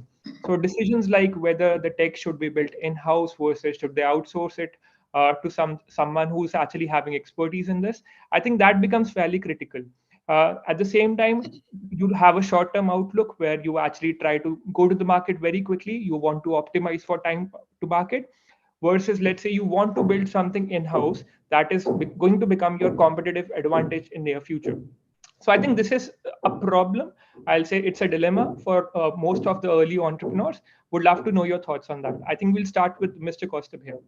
So decisions like whether the tech should be built in-house versus should they outsource it to someone who's actually having expertise in this, I think that becomes fairly critical. At the same time, you have a short-term outlook where you actually try to go to the market very quickly. You want to optimize for time to market, versus let's say you want to build something in-house that is going to become your competitive advantage in near future. So I think this is a problem. I'll say it's a dilemma for most of the early entrepreneurs. Would love to know your thoughts on that. I think we'll start with Mr. Kaustubh here.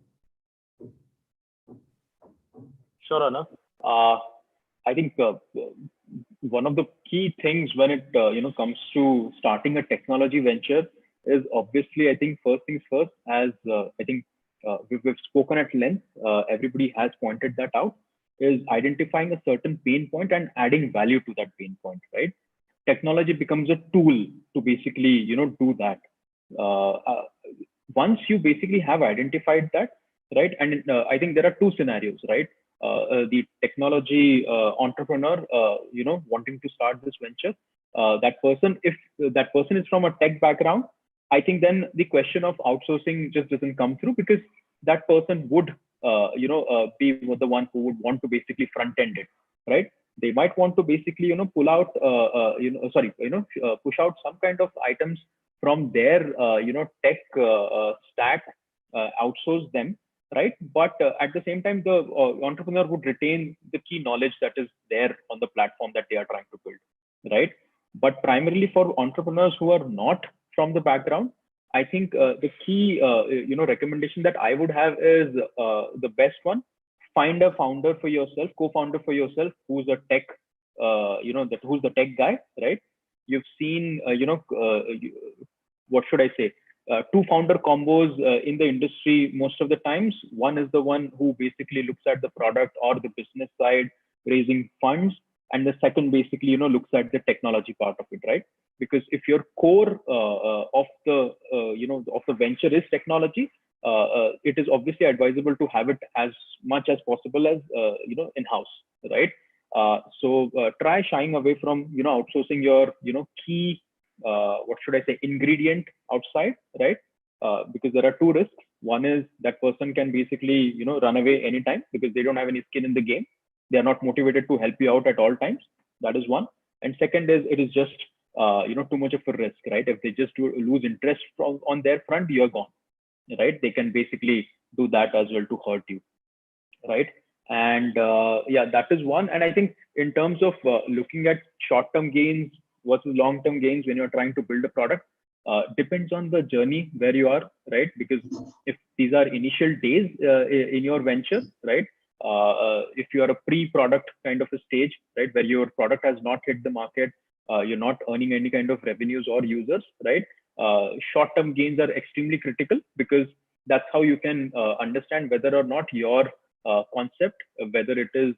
Sure, Anna. I think one of the key things when it comes to starting a technology venture is obviously, I think, first things first, as I think we've spoken at length, everybody has pointed that out, is identifying a certain pain point and adding value to that pain point, right? Technology becomes a tool to basically, do that. Once you basically have identified that, right? And I think there are two scenarios, right? The technology entrepreneur, wanting to start this venture, that person, if that person is from a tech background, I think then the question of outsourcing just doesn't come through, because that person would, be the one who would want to basically front end it, right? They might want to basically, pull out, push out some kind of items from their, tech stack, outsource them, right? But at the same time, the entrepreneur would retain the key knowledge that is there on the platform that they are trying to build, right? But primarily for entrepreneurs who are not from the background, I think the key, recommendation that I would have is the best one: find a founder for yourself, co-founder for yourself, who's a tech, who's the tech guy, right? You've seen, what should I say? Two founder combos in the industry most of the times. One is the one who basically looks at the product or the business side, raising funds, and the second basically looks at the technology part of it, right? Because if your core of the of the venture is technology, it is obviously advisable to have it as much as possible as in-house, right? So try shying away from outsourcing your key what should I say, ingredient outside, right? Because there are two risks. One is that person can basically run away anytime because they don't have any skin in the game. They are not motivated to help you out at all times. That is one. And second is, it is just too much of a risk, right? If they just lose interest on their front, you're gone, right? They can basically do that as well to hurt you, right? And yeah, that is one. And I think in terms of looking at short-term gains versus long-term gains when you're trying to build a product, depends on the journey where you are, right? Because if these are initial days in your venture, right? If you are a pre-product kind of a stage, right, where your product has not hit the market, you're not earning any kind of revenues or users, right? Short-term gains are extremely critical, because that's how you can understand whether or not your concept, whether it is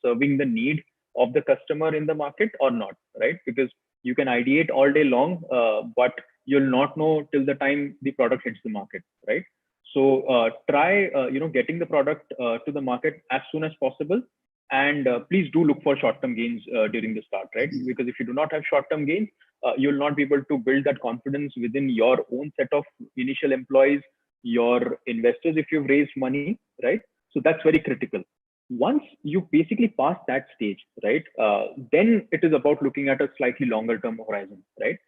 serving the need of the customer in the market or not, right? Because you can ideate all day long, but you'll not know till the time the product hits the market, right? So try getting the product to the market as soon as possible, and please do look for short-term gains during the start, right? Because if you do not have short-term gains, you'll not be able to build that confidence within your own set of initial employees, your investors if you've raised money, right? So that's very critical. Once you basically pass that stage, right, then it is about looking at a slightly longer term horizon, right?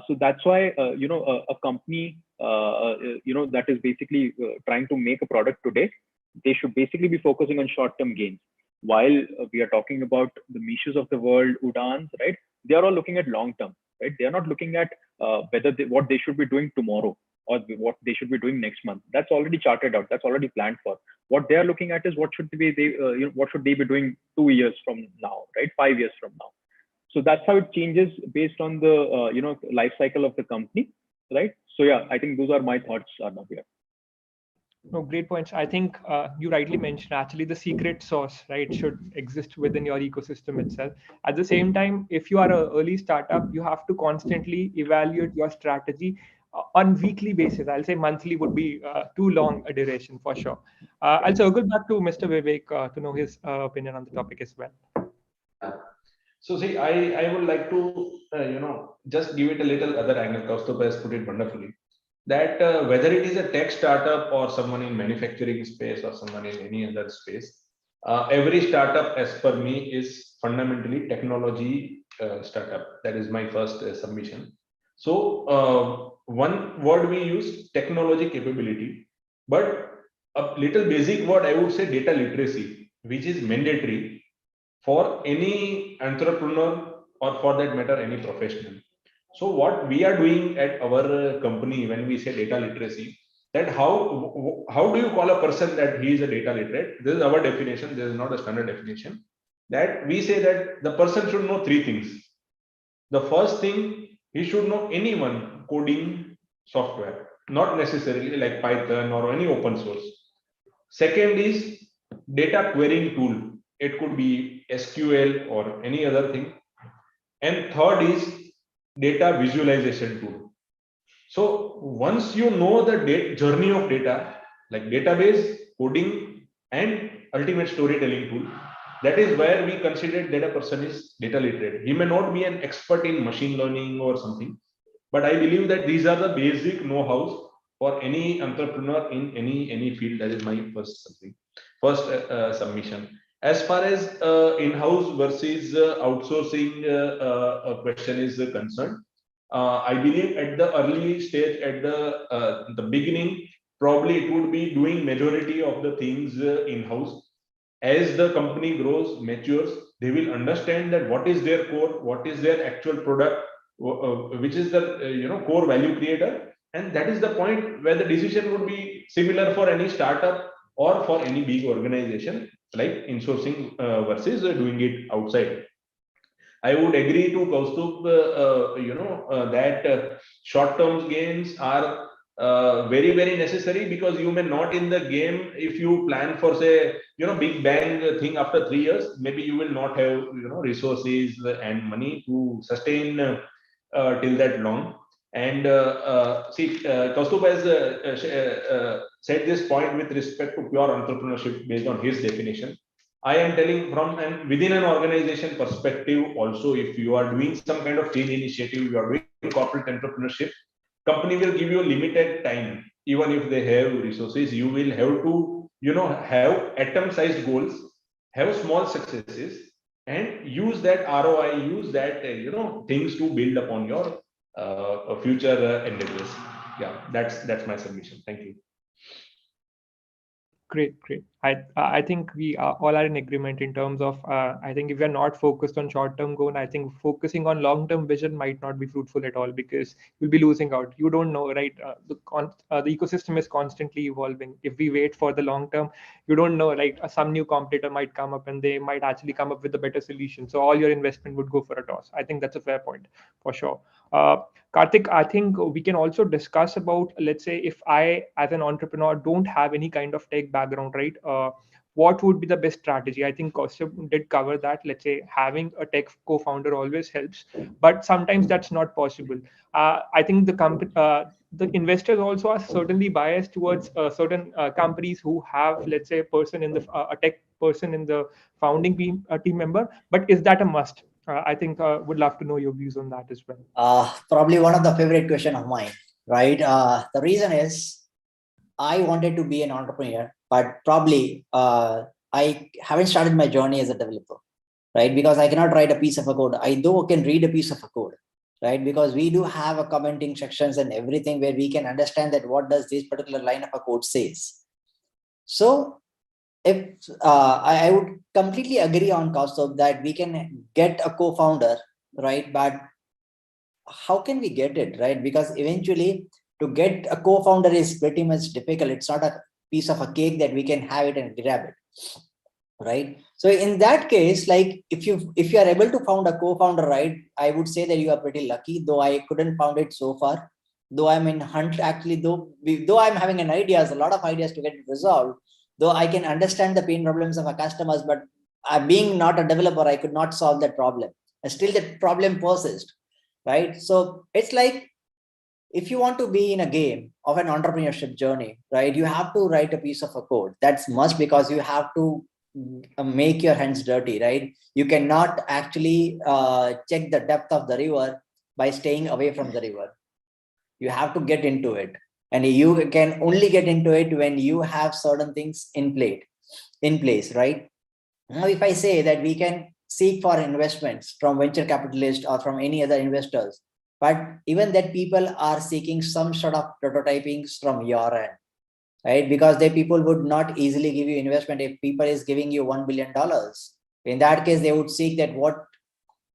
So that's why a company that is basically trying to make a product today, they should basically be focusing on short-term gains. While we are talking about the Mishas of the world, Udans, right, they are all looking at long term, right? They are not looking at what they should be doing tomorrow or what they should be doing next month. That's already charted out. That's already planned for. What they are looking at is what should they be doing 2 years from now, right? 5 years from now. So that's how it changes based on the life cycle of the company, right? So yeah, I think those are my thoughts, Arnav. Yeah. No, great points. I think you rightly mentioned actually the secret sauce, right, should exist within your ecosystem itself. At the same time, if you are an early startup, you have to constantly evaluate your strategy on weekly basis. I'll say monthly would be too long a duration for sure. I'll circle back to Mr. Vivek to know his opinion on the topic as well. So see, I would like to just give it a little other angle. Kaustubh has put it wonderfully. That whether it is a tech startup or someone in manufacturing space or someone in any other space, every startup, as per me, is fundamentally technology startup. That is my first submission. So one word we use, technology capability, but a little basic word I would say, data literacy, which is mandatory for any entrepreneur or for that matter, any professional. So what we are doing at our company when we say data literacy, that how do you call a person that he is a data literate? This is our definition. This is not a standard definition. That we say that the person should know three things. The first thing, he should know anyone coding software, not necessarily like Python or any open source. Second is data querying tool. It could be SQL or any other thing. And third is data visualization tool. So once you know the journey of data, like database, coding, and ultimate storytelling tool, that is where we consider that a person is data literate. He may not be an expert in machine learning or something, but I believe that these are the basic know-hows for any entrepreneur in any field. That is my first submission. As far as in-house versus outsourcing question is concerned, I believe at the early stage, at the beginning, probably it would be doing majority of the things in-house. As the company grows, matures, they will understand that what is their core, what is their actual product, which is the core value creator, and that is the point where the decision would be similar for any startup or for any big organization, like insourcing versus doing it outside. I would agree to Kaustubh, that short-term gains are very, very necessary, because you may not in the game, if you plan for, say, big bang thing after 3 years, maybe you will not have, resources and money to sustain till that long. And see, Kaustubh has said this point with respect to pure entrepreneurship based on his definition. I am telling from within an organization perspective also, if you are doing some kind of change initiative, you are doing corporate entrepreneurship, company will give you a limited time. Even if they have resources, you will have to, have atom-sized goals, have small successes, and use that ROI, use that, things to build upon your future endeavors. Yeah, that's my submission. Thank you. Great. I think we all are in agreement in terms of I think if we are not focused on short-term goal, I think focusing on long-term vision might not be fruitful at all, because you'll be losing out. You don't know, right? The ecosystem is constantly evolving. If we wait for the long term, you don't know, like some new competitor might come up and they might actually come up with a better solution. So all your investment would go for a toss. I think that's a fair point for sure. Kartik, I think we can also discuss about, let's say, if I, as an entrepreneur, don't have any kind of tech background, right? What would be the best strategy? I think Kaustubh did cover that. Let's say having a tech co-founder always helps, but sometimes that's not possible. I think the investors also are certainly biased towards certain companies who have, let's say, a tech person in the founding team member. But is that a must? I think would love to know your views on that as well. Probably one of the favorite question of mine, right? The reason is I wanted to be an entrepreneur, but probably I haven't started my journey as a developer, right? Because I cannot write a piece of a code. I though can read a piece of a code, right? Because we do have a commenting sections and everything where we can understand that what does this particular line of a code says. So if I would completely agree on Kaustubh that we can get a co-founder, right? But how can we get it, right? Because eventually to get a co-founder is pretty much difficult. It's not a piece of a cake that we can have it and grab it, right? So in that case, like if you are able to found a co-founder, right, I would say that you are pretty lucky, though I couldn't found it so far, though I'm in hunt actually, though I'm having a lot of ideas to get it resolved, though I can understand the pain problems of our customers, but being not a developer, I could not solve that problem. And still that problem persists, right? So it's like, if you want to be in a game of an entrepreneurship journey, right, you have to write a piece of a code. That's must, because you have to make your hands dirty, right? You cannot actually check the depth of the river by staying away from the river. You have to get into it, and you can only get into it when you have certain things in place, right? Now, if I say that we can seek for investments from venture capitalists or from any other investors, but even that people are seeking some sort of prototypings from your end, right? Because the people would not easily give you investment. If people is giving you $1 billion, In that case, they would seek that what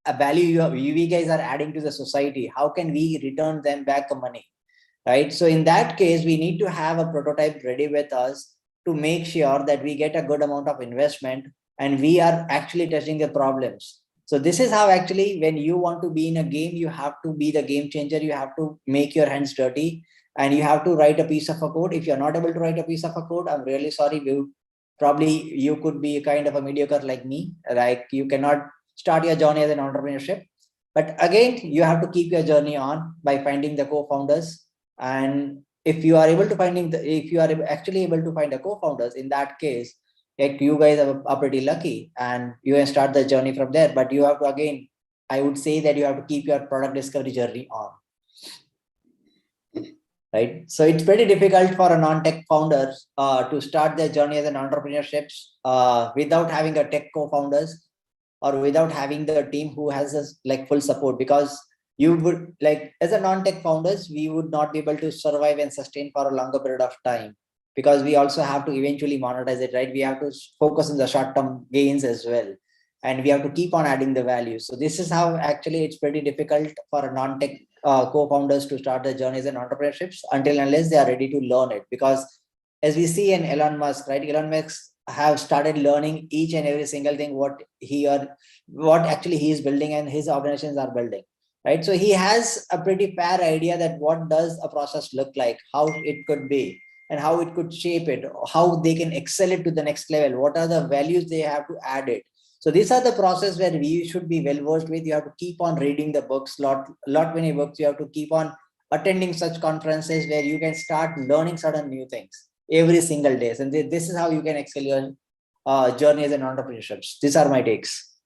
a value you guys are adding to the society. How can we return them back the money, right? So in that case, we need to have a prototype ready with us to make sure that we get a good amount of investment and we are actually testing the problems. So this is how actually when you want to be in a game, you have to be the game changer. You have to make your hands dirty and you have to write a piece of a code. If you're not able to write a piece of a code, I'm really sorry. Probably you could be kind of a mediocre like me, like you cannot start your journey as an entrepreneurship. But again, you have to keep your journey on by finding the co-founders. And if you are able to if you are actually able to find the co-founders, in that case, like you guys are pretty lucky and you can start the journey from there. But you have to, again, I would say that you have to keep your product discovery journey on. Right. So it's pretty difficult for a non-tech founder to start their journey as an entrepreneurship without having a tech co-founders or without having the team who has this like full support, because you would like as a non-tech founders, we would not be able to survive and sustain for a longer period of time, because we also have to eventually monetize it, right? We have to focus on the short-term gains as well. And we have to keep on adding the value. So this is how actually it's pretty difficult for a non-tech co-founders to start their journeys in entrepreneurships until unless they are ready to learn it. Because as we see in Elon Musk, right? Elon Musk have started learning each and every single thing what actually he is building and his organizations are building, right? So he has a pretty fair idea that what does a process look like, how it could be, and how it could shape it, how they can excel it to the next level, what are the values they have to add it. So these are the process where we should be well versed with. You have to keep on reading the books, lot many books. You have to keep on attending such conferences where you can start learning certain new things every single day. And this is how you can excel your journey as an entrepreneurship. These are my takes.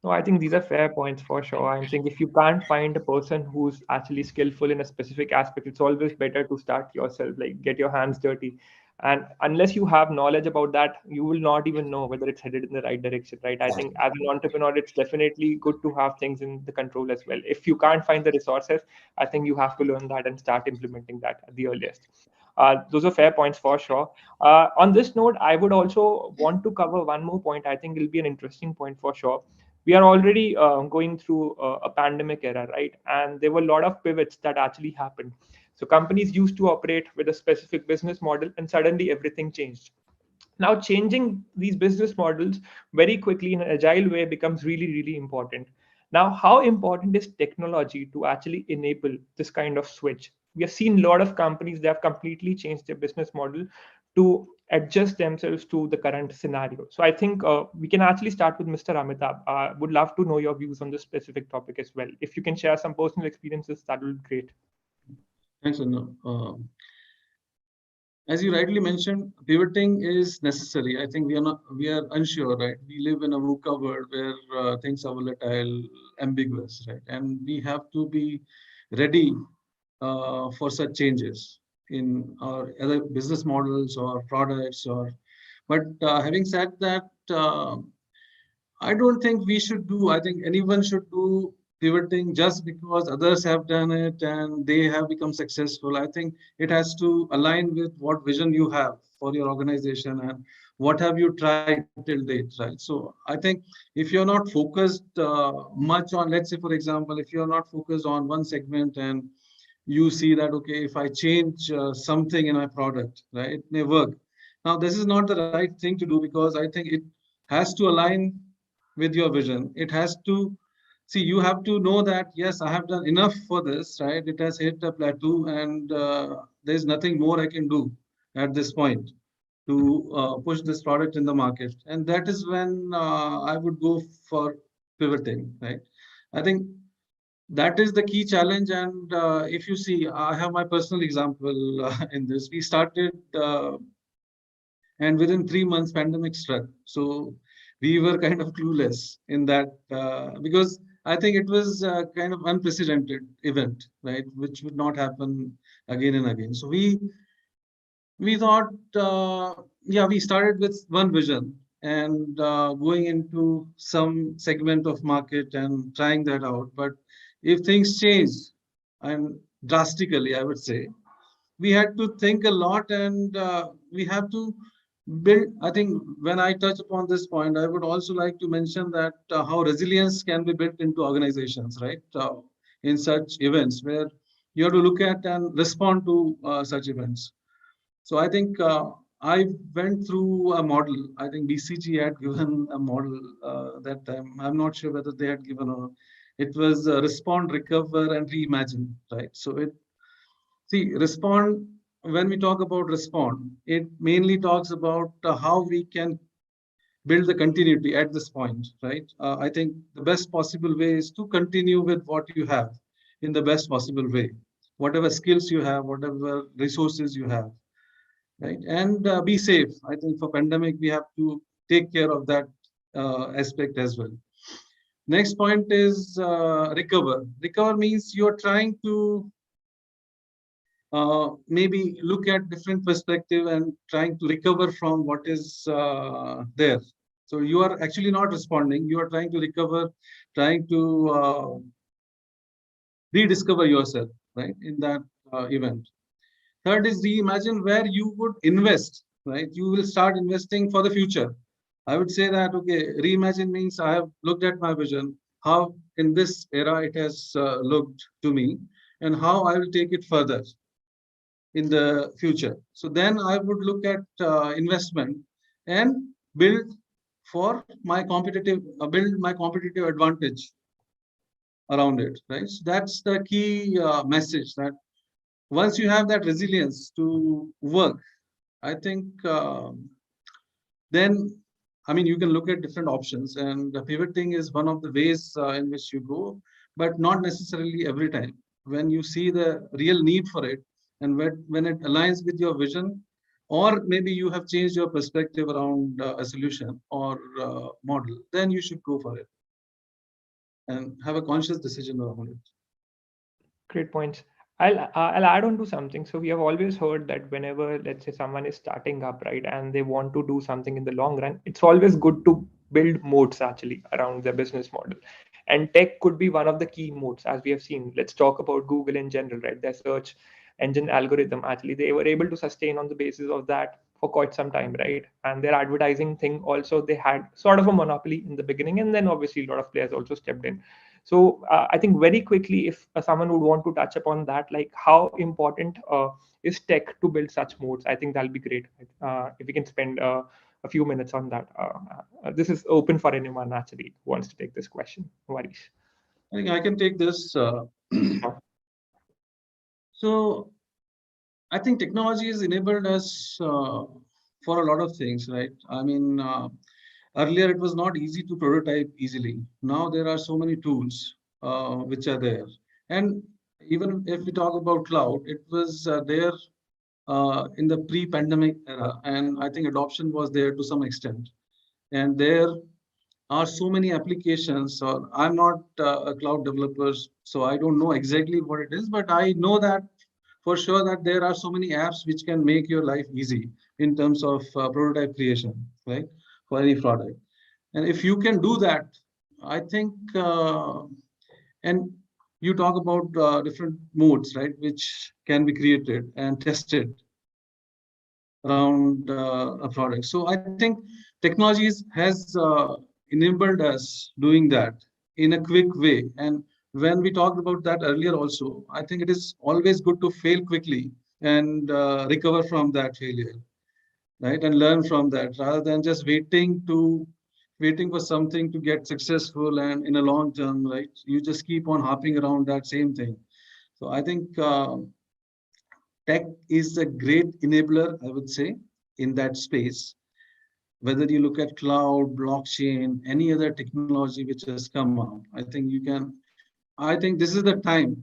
No, I think these are fair points for sure. I'm saying if you can't find a person who's actually skillful in a specific aspect, it's always better to start yourself, like get your hands dirty. And unless you have knowledge about that, you will not even know whether it's headed in the right direction, right? I think as an entrepreneur, it's definitely good to have things in the control as well. If you can't find the resources, I think you have to learn that and start implementing that at the earliest. Those are fair points for sure. On this note, I would also want to cover one more point. I think it'll be an interesting point for sure. We are already going through a pandemic era, right? And there were a lot of pivots that actually happened. So companies used to operate with a specific business model and suddenly everything changed. Now changing these business models very quickly in an agile way becomes really, really important. Now, how important is technology to actually enable this kind of switch? We have seen a lot of companies that have completely changed their business model to adjust themselves to the current scenario. So I think we can actually start with Mr. Amitabh. Would love to know your views on this specific topic as well. If you can share some personal experiences, that would be great. Thanks, Arnav. As you rightly mentioned, pivoting is necessary. I think we are unsure, right? We live in a VUCA world where things are volatile, ambiguous, right? And we have to be ready for such changes in our other business models or products. But having said that, I don't think we should do. I think anyone should do pivoting just because others have done it and they have become successful. I think it has to align with what vision you have for your organization and what have you tried till date, right? So I think if you're not focused much on, let's say, for example, if you're not focused on one segment and you see that, okay, if I change something in my product, right, it may work. Now, this is not the right thing to do because I think it has to align with your vision. It has to see, you have to know that, yes, I have done enough for this, right? It has hit a plateau and there's nothing more I can do at this point to push this product in the market. And that is when I would go for pivoting, right? I think that is the key challenge. And if you see, I have my personal example in this. We started and within 3 months, pandemic struck. So we were kind of clueless in that because I think it was kind of unprecedented event, right? Which would not happen again and again. So we thought, yeah, we started with one vision and going into some segment of market and trying that out. But if things change, and drastically, I would say, we had to think a lot and we have to build, I think when I touch upon this point, I would also like to mention that how resilience can be built into organizations, right? In such events where you have to look at and respond to such events. So I think I went through a model. I think BCG had given a model that time. I'm not sure whether they had given or it was respond, recover, and reimagine, right? So respond, when we talk about respond, it mainly talks about how we can build the continuity at this point, right? I think the best possible way is to continue with what you have in the best possible way, whatever skills you have, whatever resources you have, right? And be safe. I think for pandemic, we have to take care of that aspect as well. Next point is recover. Recover means you're trying to maybe look at different perspective and trying to recover from what is there. So you are actually not responding. You are trying to recover, trying to rediscover yourself, right, in that event. Third is reimagine, where you would invest, right? You will start investing for the future. I would say that, okay, reimagine means I have looked at my vision, how in this era it has looked to me, and how I will take it further in the future. So then I would look at investment and build for my competitive advantage around it, right? So that's the key message, that once you have that resilience to work, I think then, I mean, you can look at different options, and the pivoting is one of the ways in which you go, but not necessarily every time. When you see the real need for it, and when it aligns with your vision, or maybe you have changed your perspective around a solution or model, then you should go for it and have a conscious decision around it. Great points. I'll add on to something. So we have always heard that whenever, let's say, someone is starting up, right, and they want to do something in the long run, it's always good to build moats actually around their business model. And tech could be one of the key moats, as we have seen. Let's talk about Google in general, right? Their search engine algorithm, actually, they were able to sustain on the basis of that for quite some time, right? And their advertising thing also, they had sort of a monopoly in the beginning, and then obviously a lot of players also stepped in. So I think very quickly, if someone would want to touch upon that, like how important is tech to build such modes, I think that'll be great. If we can spend a few minutes on that. This is open for anyone actually who wants to take this question. No worries. I think I can take this. So I think technology has enabled us for a lot of things, right? I mean, earlier it was not easy to prototype easily. Now there are so many tools which are there. And even if we talk about cloud, it was there in the pre-pandemic era. And I think adoption was there to some extent. And there are so many applications. Or I'm not a cloud developer, so I don't know exactly what it is, but I know that for sure that there are so many apps which can make your life easy in terms of prototype creation, right, for any product. And if you can do that, I think, and you talk about different modes, right, which can be created and tested around a product. So I think technologies has enabled us doing that in a quick way. And when we talked about that earlier also, I think it is always good to fail quickly and recover from that failure, right? And learn from that rather than just waiting for something to get successful and in a long term, right? You just keep on hopping around that same thing. So I think tech is a great enabler, I would say, in that space. Whether you look at cloud, blockchain, any other technology which has come out, I think this is the time.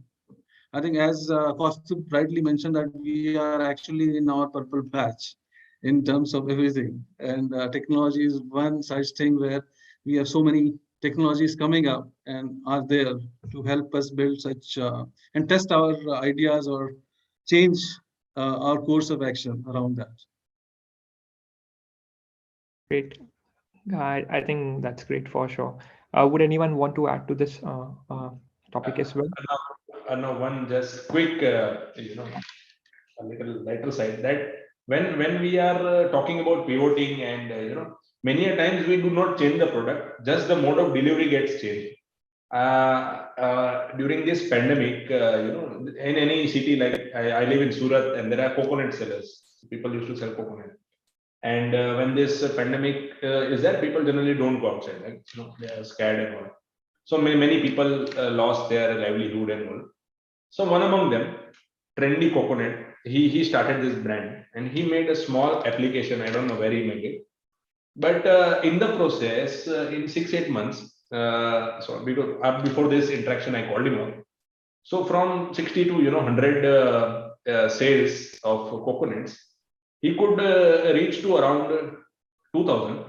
I think as Kaustubh rightly mentioned that we are actually in our purple patch in terms of everything. And technology is one such thing where we have so many technologies coming up and are there to help us build such and test our ideas or change our course of action around that. Great. I think that's great for sure. Would anyone want to add to this topic as well? No, one just quick, a little lighter side, that when we are talking about pivoting and many a times we do not change the product, just the mode of delivery gets changed. During this pandemic, in any city, like I live in Surat, and there are coconut sellers. People used to sell coconut. And when this pandemic is there, people generally don't go outside. Like, they are scared and all. So many people lost their livelihood and all. So one among them, Trendy Coconut, he started this brand and he made a small application. I don't know where he made it, but in the process, in 6-8 months, so because before this interaction, I called him up. So from 60 to 100 sales of coconuts, he could reach to around 2,000.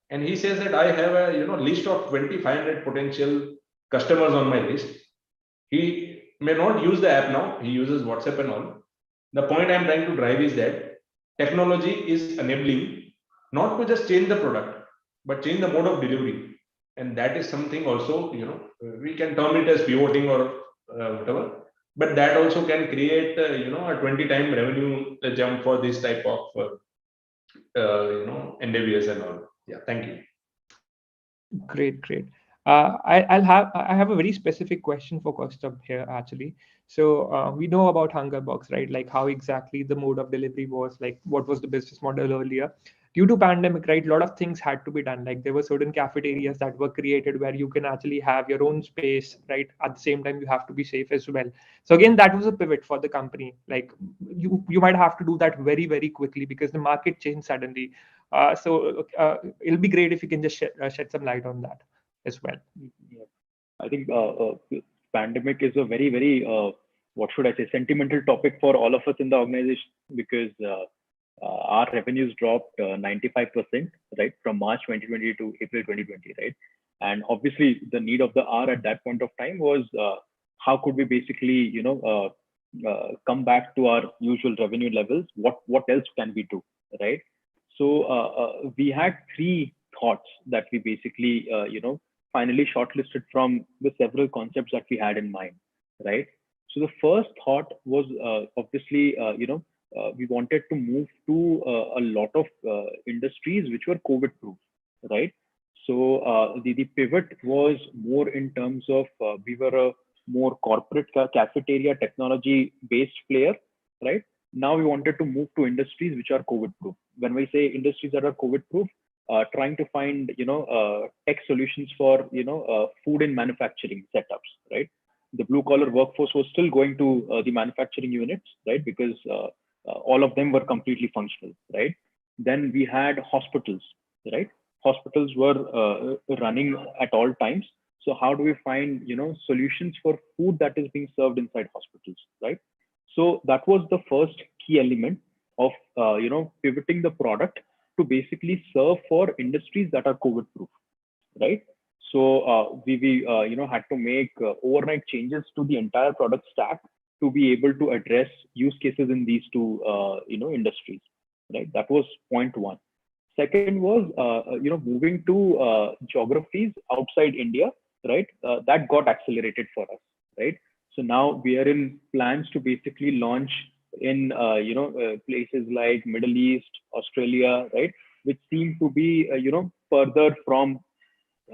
And he says that I have a list of 2,500 potential customers on my list. He may not use the app now. He uses WhatsApp and all. The point I'm trying to drive is that technology is enabling not to just change the product, but change the mode of delivery. And that is something also, we can term it as pivoting or whatever, but that also can create, a 20-time revenue jump for this type of, endeavors and all. Yeah, thank you. Great, great. I have a very specific question for Kaustubh here actually. So we know about Hungerbox, right? Like how exactly the mode of delivery was, like what was the business model earlier. Due to pandemic, right, a lot of things had to be done. Like there were certain cafeterias that were created where you can actually have your own space, right? At the same time, you have to be safe as well. So again, that was a pivot for the company. Like you might have to do that very, very quickly because the market changed suddenly. So it'll be great if you can just shed some light on that as well. Yeah. I think pandemic is a very, very, what should I say, sentimental topic for all of us in the organization, because our revenues dropped 95%, right, from March 2020 to April 2020, right? And obviously the need of the hour at that point of time was how could we basically, come back to our usual revenue levels? What else can we do, right? So we had three thoughts that we basically, finally shortlisted from the several concepts that we had in mind, right? So the first thought was obviously, we wanted to move to a lot of industries which were COVID-proof, right? So the pivot was more in terms of we were a more corporate cafeteria technology-based player, right? Now we wanted to move to industries which are COVID-proof. When we say industries that are COVID-proof, trying to find tech solutions for food and manufacturing setups, right? The blue collar workforce was still going to the manufacturing units, right? Because all of them were completely functional, right? Then we had hospitals, right? Hospitals were running at all times. So how do we find solutions for food that is being served inside hospitals, right? So that was the first key element of pivoting the product to basically serve for industries that are COVID proof, right? So we had to make overnight changes to the entire product stack to be able to address use cases in these two industries, right? That was point one. Second was moving to geographies outside India, right? That got accelerated for us, right? So now we are in plans to basically launch in places like Middle East, Australia, right, which seem to be further from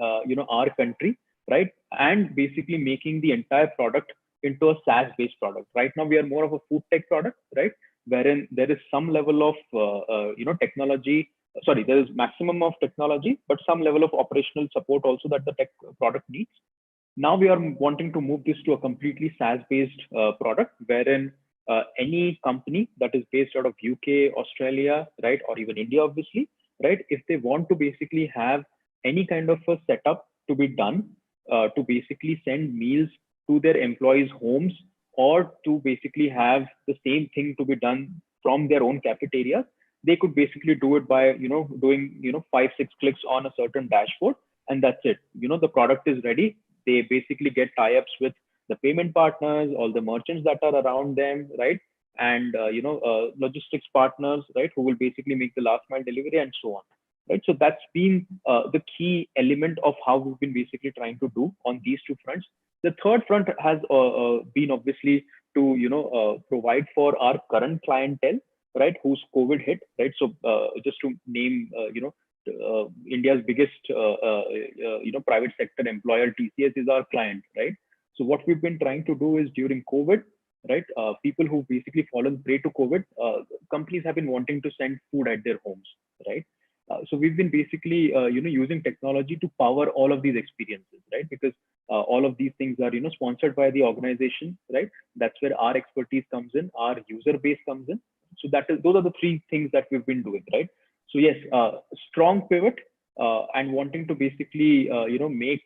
our country, right, and basically making the entire product into a SaaS-based product. Right now we are more of a food tech product, right, wherein there is some level of technology. Sorry, there is maximum of technology, but some level of operational support also that the tech product needs. Now we are wanting to move this to a completely SaaS-based product, wherein any company that is based out of UK, Australia, right, or even India, obviously, right, if they want to basically have any kind of a setup to be done to basically send meals to their employees' homes, or to basically have the same thing to be done from their own cafeterias, they could basically do it by doing 5-6 clicks on a certain dashboard, and that's it. The product is ready. They basically get tie-ups with the payment partners, all the merchants that are around them, right? And logistics partners, right, who will basically make the last mile delivery and so on, right? So that's been the key element of how we've been basically trying to do on these two fronts. The third front has been obviously to provide for our current clientele, right, whose COVID hit, right? So just to name, India's biggest, private sector employer, TCS, is our client, right? So what we've been trying to do is during COVID, right, people who basically fallen prey to COVID, companies have been wanting to send food at their homes, right? So we've been basically, using technology to power all of these experiences, right? Because all of these things are, sponsored by the organization, right? That's where our expertise comes in, our user base comes in. So those are the three things that we've been doing, right? So yes, strong pivot and wanting to basically, make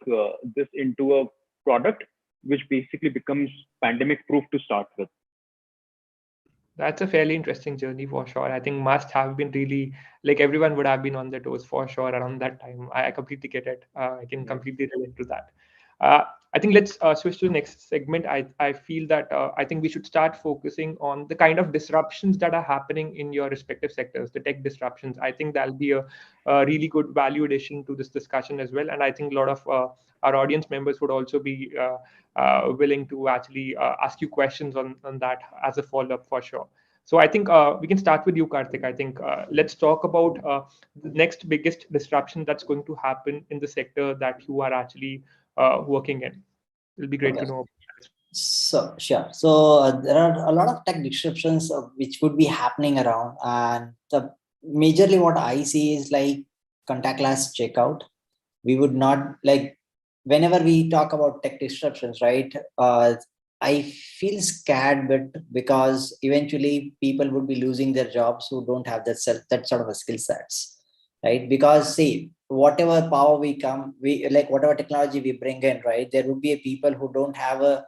this into a product which basically becomes pandemic proof to start with. That's a fairly interesting journey for sure. I think must have been really, like, everyone would have been on their toes for sure around that time. I completely get it. I can completely relate to that. I think let's switch to the next segment. I feel that I think we should start focusing on the kind of disruptions that are happening in your respective sectors, the tech disruptions. I think that'll be a really good value addition to this discussion as well. And I think a lot of our audience members would also be willing to actually ask you questions on that as a follow-up for sure. So I think we can start with you, Kartik. I think let's talk about the next biggest disruption that's going to happen in the sector that you are actually working in. It'll be great to know. So sure. So there are a lot of tech disruptions which would be happening around, and majorly what I see is like contactless checkout. We would not like, whenever we talk about tech disruptions, right? I feel scared, but because eventually people would be losing their jobs who don't have that sort of a skill sets, right? Because see, whatever power whatever technology we bring in, right? There would be people who don't have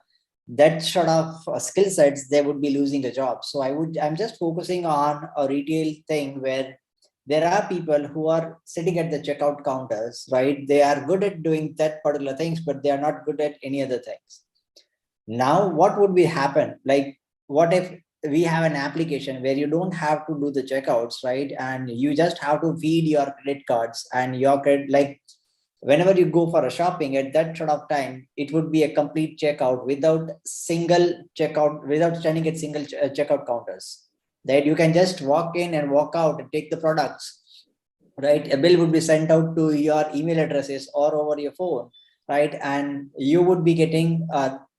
that sort of skill sets. They would be losing a job. So I'm just focusing on a retail thing where there are people who are sitting at the checkout counters, right? They are good at doing that particular things, but they are not good at any other things. Now, what would be happen? Like, what if we have an application where you don't have to do the checkouts, right? And you just have to feed your credit cards and your credit, like whenever you go for a shopping at that sort of time, it would be a complete checkout without single checkout, without standing at single checkout counters. That you can just walk in and walk out and take the products, right? A bill would be sent out to your email addresses or over your phone, right? And you would be getting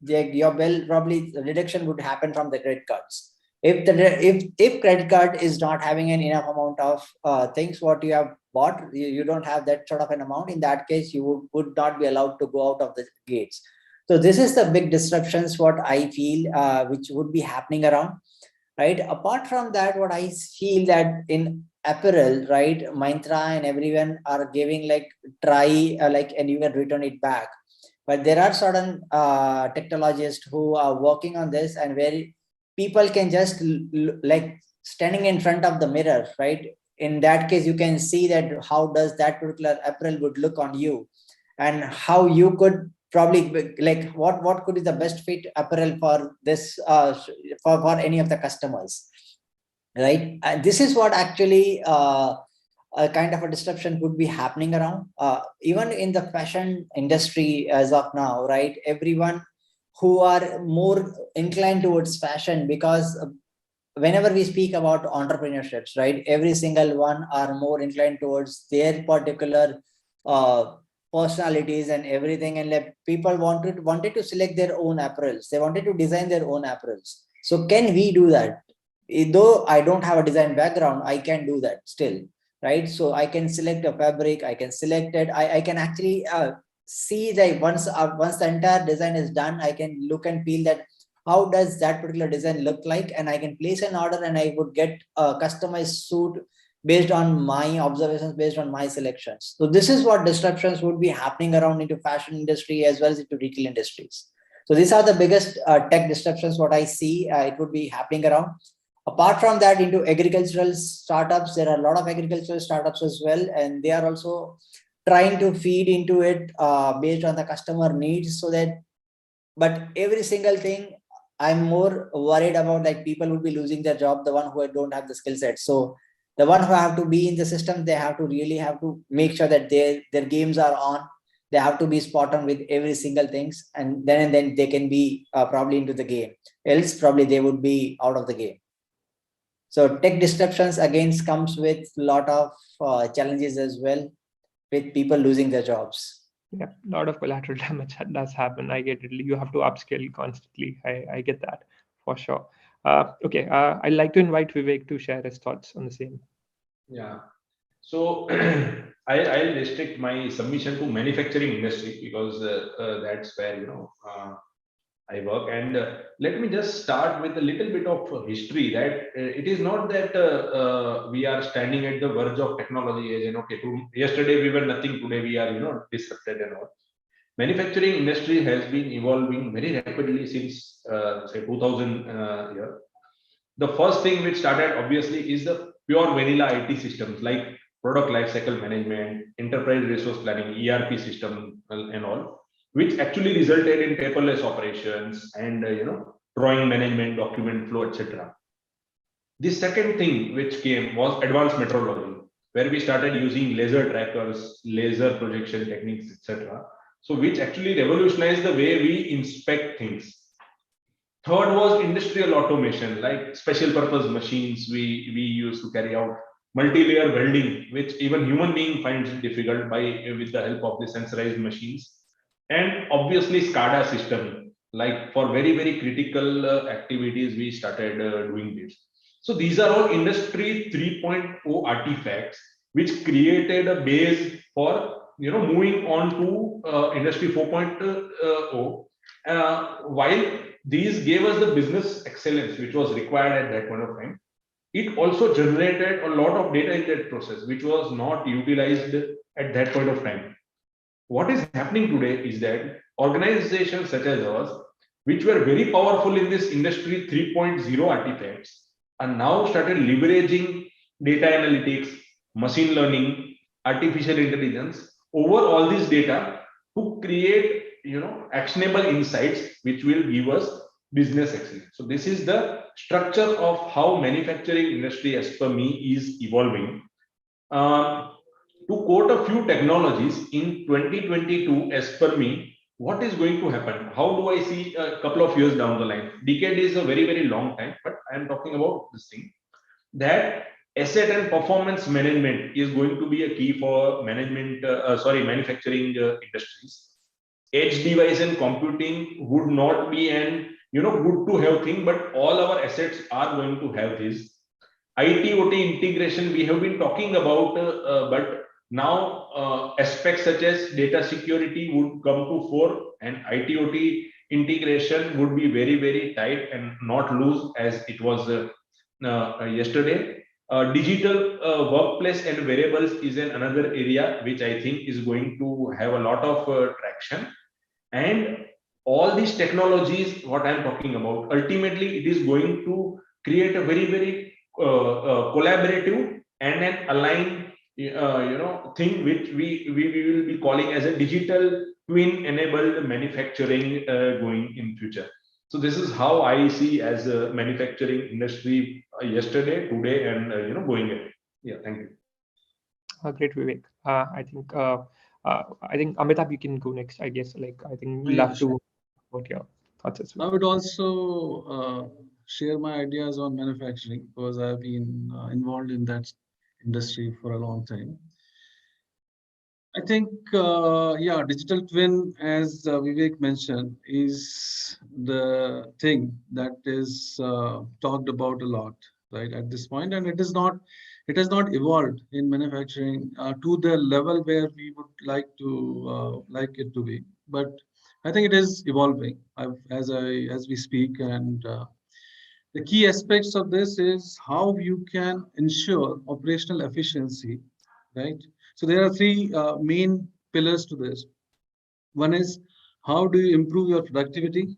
your bill, probably the deduction would happen from the credit cards. If credit card is not having an enough amount of things what you have bought, you don't have that sort of an amount, in that case you would not be allowed to go out of the gates. So this is the big disruptions what I feel which would be happening around, right? Apart from that, what I feel that in apparel, right, Myntra and everyone are giving like try and you can return it back, but there are certain technologists who are working on this, and where people can just like standing in front of the mirror, right? In that case, you can see that how does that particular apparel would look on you, and how you could probably like what could be the best fit apparel for this for any of the customers, right? And this is what actually a kind of a disruption would be happening around even in the fashion industry as of now, right? Everyone who are more inclined towards fashion, because whenever we speak about entrepreneurships, right, every single one are more inclined towards their particular personalities and everything, and like people wanted to select their own apparels, they wanted to design their own apparels. So can we do that? Though I don't have a design background, I can do that still, right? So I can select a fabric, I can select it, I can actually see that once the entire design is done, I can look and feel that how does that particular design look like, and I can place an order and I would get a customized suit based on my observations, based on my selections. So this is what disruptions would be happening around into fashion industry as well as into retail industries. So these are the biggest tech disruptions what I see it would be happening around. Apart from that, into agricultural startups, there are a lot of agricultural startups as well, and they are also trying to feed into it based on the customer needs. So that, but every single thing, I'm more worried about like people will be losing their job, the one who don't have the skill set. So the one who have to be in the system, they have to really have to make sure that their games are on. They have to be spot on with every single things, and then they can be probably into the game. Else probably they would be out of the game. So tech disruptions against comes with a lot of challenges as well, with people losing their jobs. Yeah, a lot of collateral damage does happen. I get it. You have to upskill constantly. I get that for sure. Okay, I'd like to invite Vivek to share his thoughts on the same. Yeah. So I'll restrict my submission to manufacturing industry because that's where I work. And let me just start with a little bit of history. That it is not that we are standing at the verge of technology. As in, okay, yesterday we were nothing. Today we are disrupted and all. Manufacturing industry has been evolving very rapidly since say 2000 year. The first thing which started obviously is the pure vanilla IT systems like product lifecycle management, enterprise resource planning, ERP system, and all, which actually resulted in paperless operations and drawing management, document flow, etc. The second thing which came was advanced metrology, where we started using laser trackers, laser projection techniques, etc. So, which actually revolutionized the way we inspect things. Third was industrial automation, like special purpose machines we use to carry out multi-layer welding, which even human being finds it difficult with the help of the sensorized machines. And obviously SCADA system, like for very, very critical activities, we started doing this. So these are all industry 3.0 artifacts, which created a base for moving on to industry 4.0. While these gave us the business excellence which was required at that point of time, it also generated a lot of data in that process which was not utilized at that point of time. What is happening today is that organizations such as ours, which were very powerful in this industry 3.0 artifacts, are now started leveraging data analytics, machine learning, artificial intelligence over all this data to create actionable insights which will give us business excellence. So this is the structure of how manufacturing industry as per me is evolving. To quote a few technologies in 2022, as per me, what is going to happen? How do I see a couple of years down the line? Decade is a very, very long time, but I am talking about this thing, that asset and performance management is going to be a key for manufacturing industries. Edge device and computing would not be an good to have thing, but all our assets are going to have this. IT/OT integration we have been talking about, but now aspects such as data security would come to fore, and IT/OT integration would be very, very tight and not loose as it was yesterday. Digital workplace and variables is another area which I think is going to have a lot of traction. And all these technologies, what I'm talking about, ultimately it is going to create a very, very collaborative and an aligned thing which we will be calling as a digital twin enabled manufacturing going in future. So this is how I see as a manufacturing industry yesterday, today, and going ahead. Yeah, thank you. Great, Vivek. I think Amitabh, you can go next. I guess I think we'll have to about your thoughts as well. I would also share my ideas on manufacturing because I've been involved in that industry for a long time. I think, digital twin, as Vivek mentioned, is the thing that is talked about a lot, right, at this point, and it has not evolved in manufacturing to the level where we would like it to be. But I think it is evolving as we speak, and the key aspects of this is how you can ensure operational efficiency, right? So there are three main pillars to this. One is how do you improve your productivity,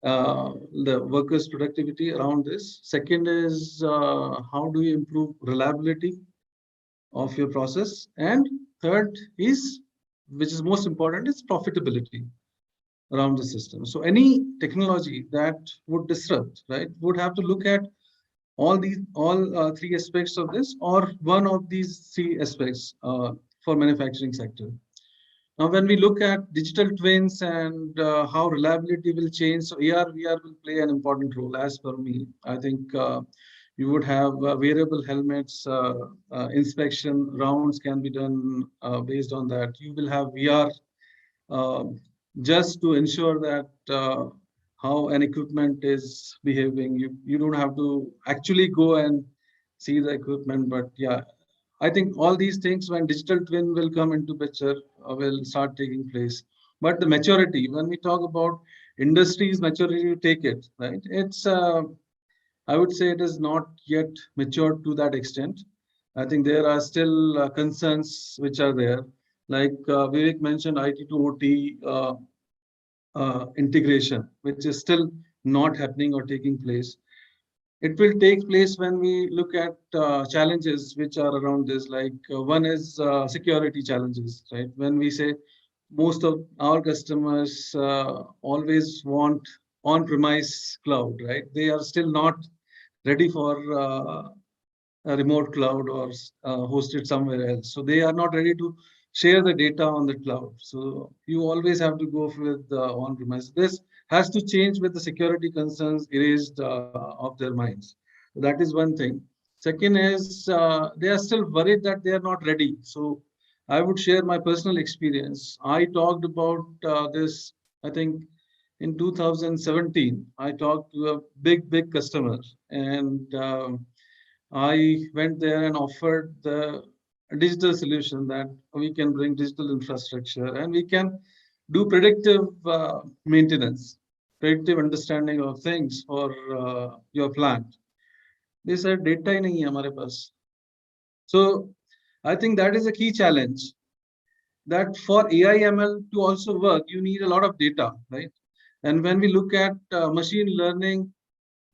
the workers' productivity around this. Second is how do you improve reliability of your process, and third is, which is most important, is profitability around the system. So any technology that would disrupt, right, would have to look at all three aspects of this, or one of these three aspects for manufacturing sector. Now, when we look at digital twins and how reliability will change, so AR/VR will play an important role as per me. I think You would have wearable helmets, inspection rounds can be done based on that. You will have VR just to ensure that how an equipment is behaving. You don't have to actually go and see the equipment, but yeah, I think all these things, when digital twin will come into picture, will start taking place. But the maturity, when we talk about industry's maturity to take it, right? It's I would say it is not yet matured to that extent. I think there are still concerns which are there. Like Vivek mentioned, IT to OT integration, which is still not happening or taking place. It will take place when we look at challenges which are around this. Like one is security challenges, right? When we say most of our customers always want on-premise cloud, right? They are still not ready for a remote cloud or hosted somewhere else. So they are not ready to share the data on the cloud. So you always have to go with the on-premise. This has to change with the security concerns erased of their minds. So that is one thing. Second is they are still worried that they are not ready. So I would share my personal experience. I talked about this, I think, in 2017. I talked to a big customer, and I went there and offered the digital solution that we can bring digital infrastructure and we can do predictive maintenance, predictive understanding of things for your plant. They said data ही नहीं है हमारे पास. So I think that is a key challenge, that for AI/ML to also work, you need a lot of data, right? And when we look at machine learning,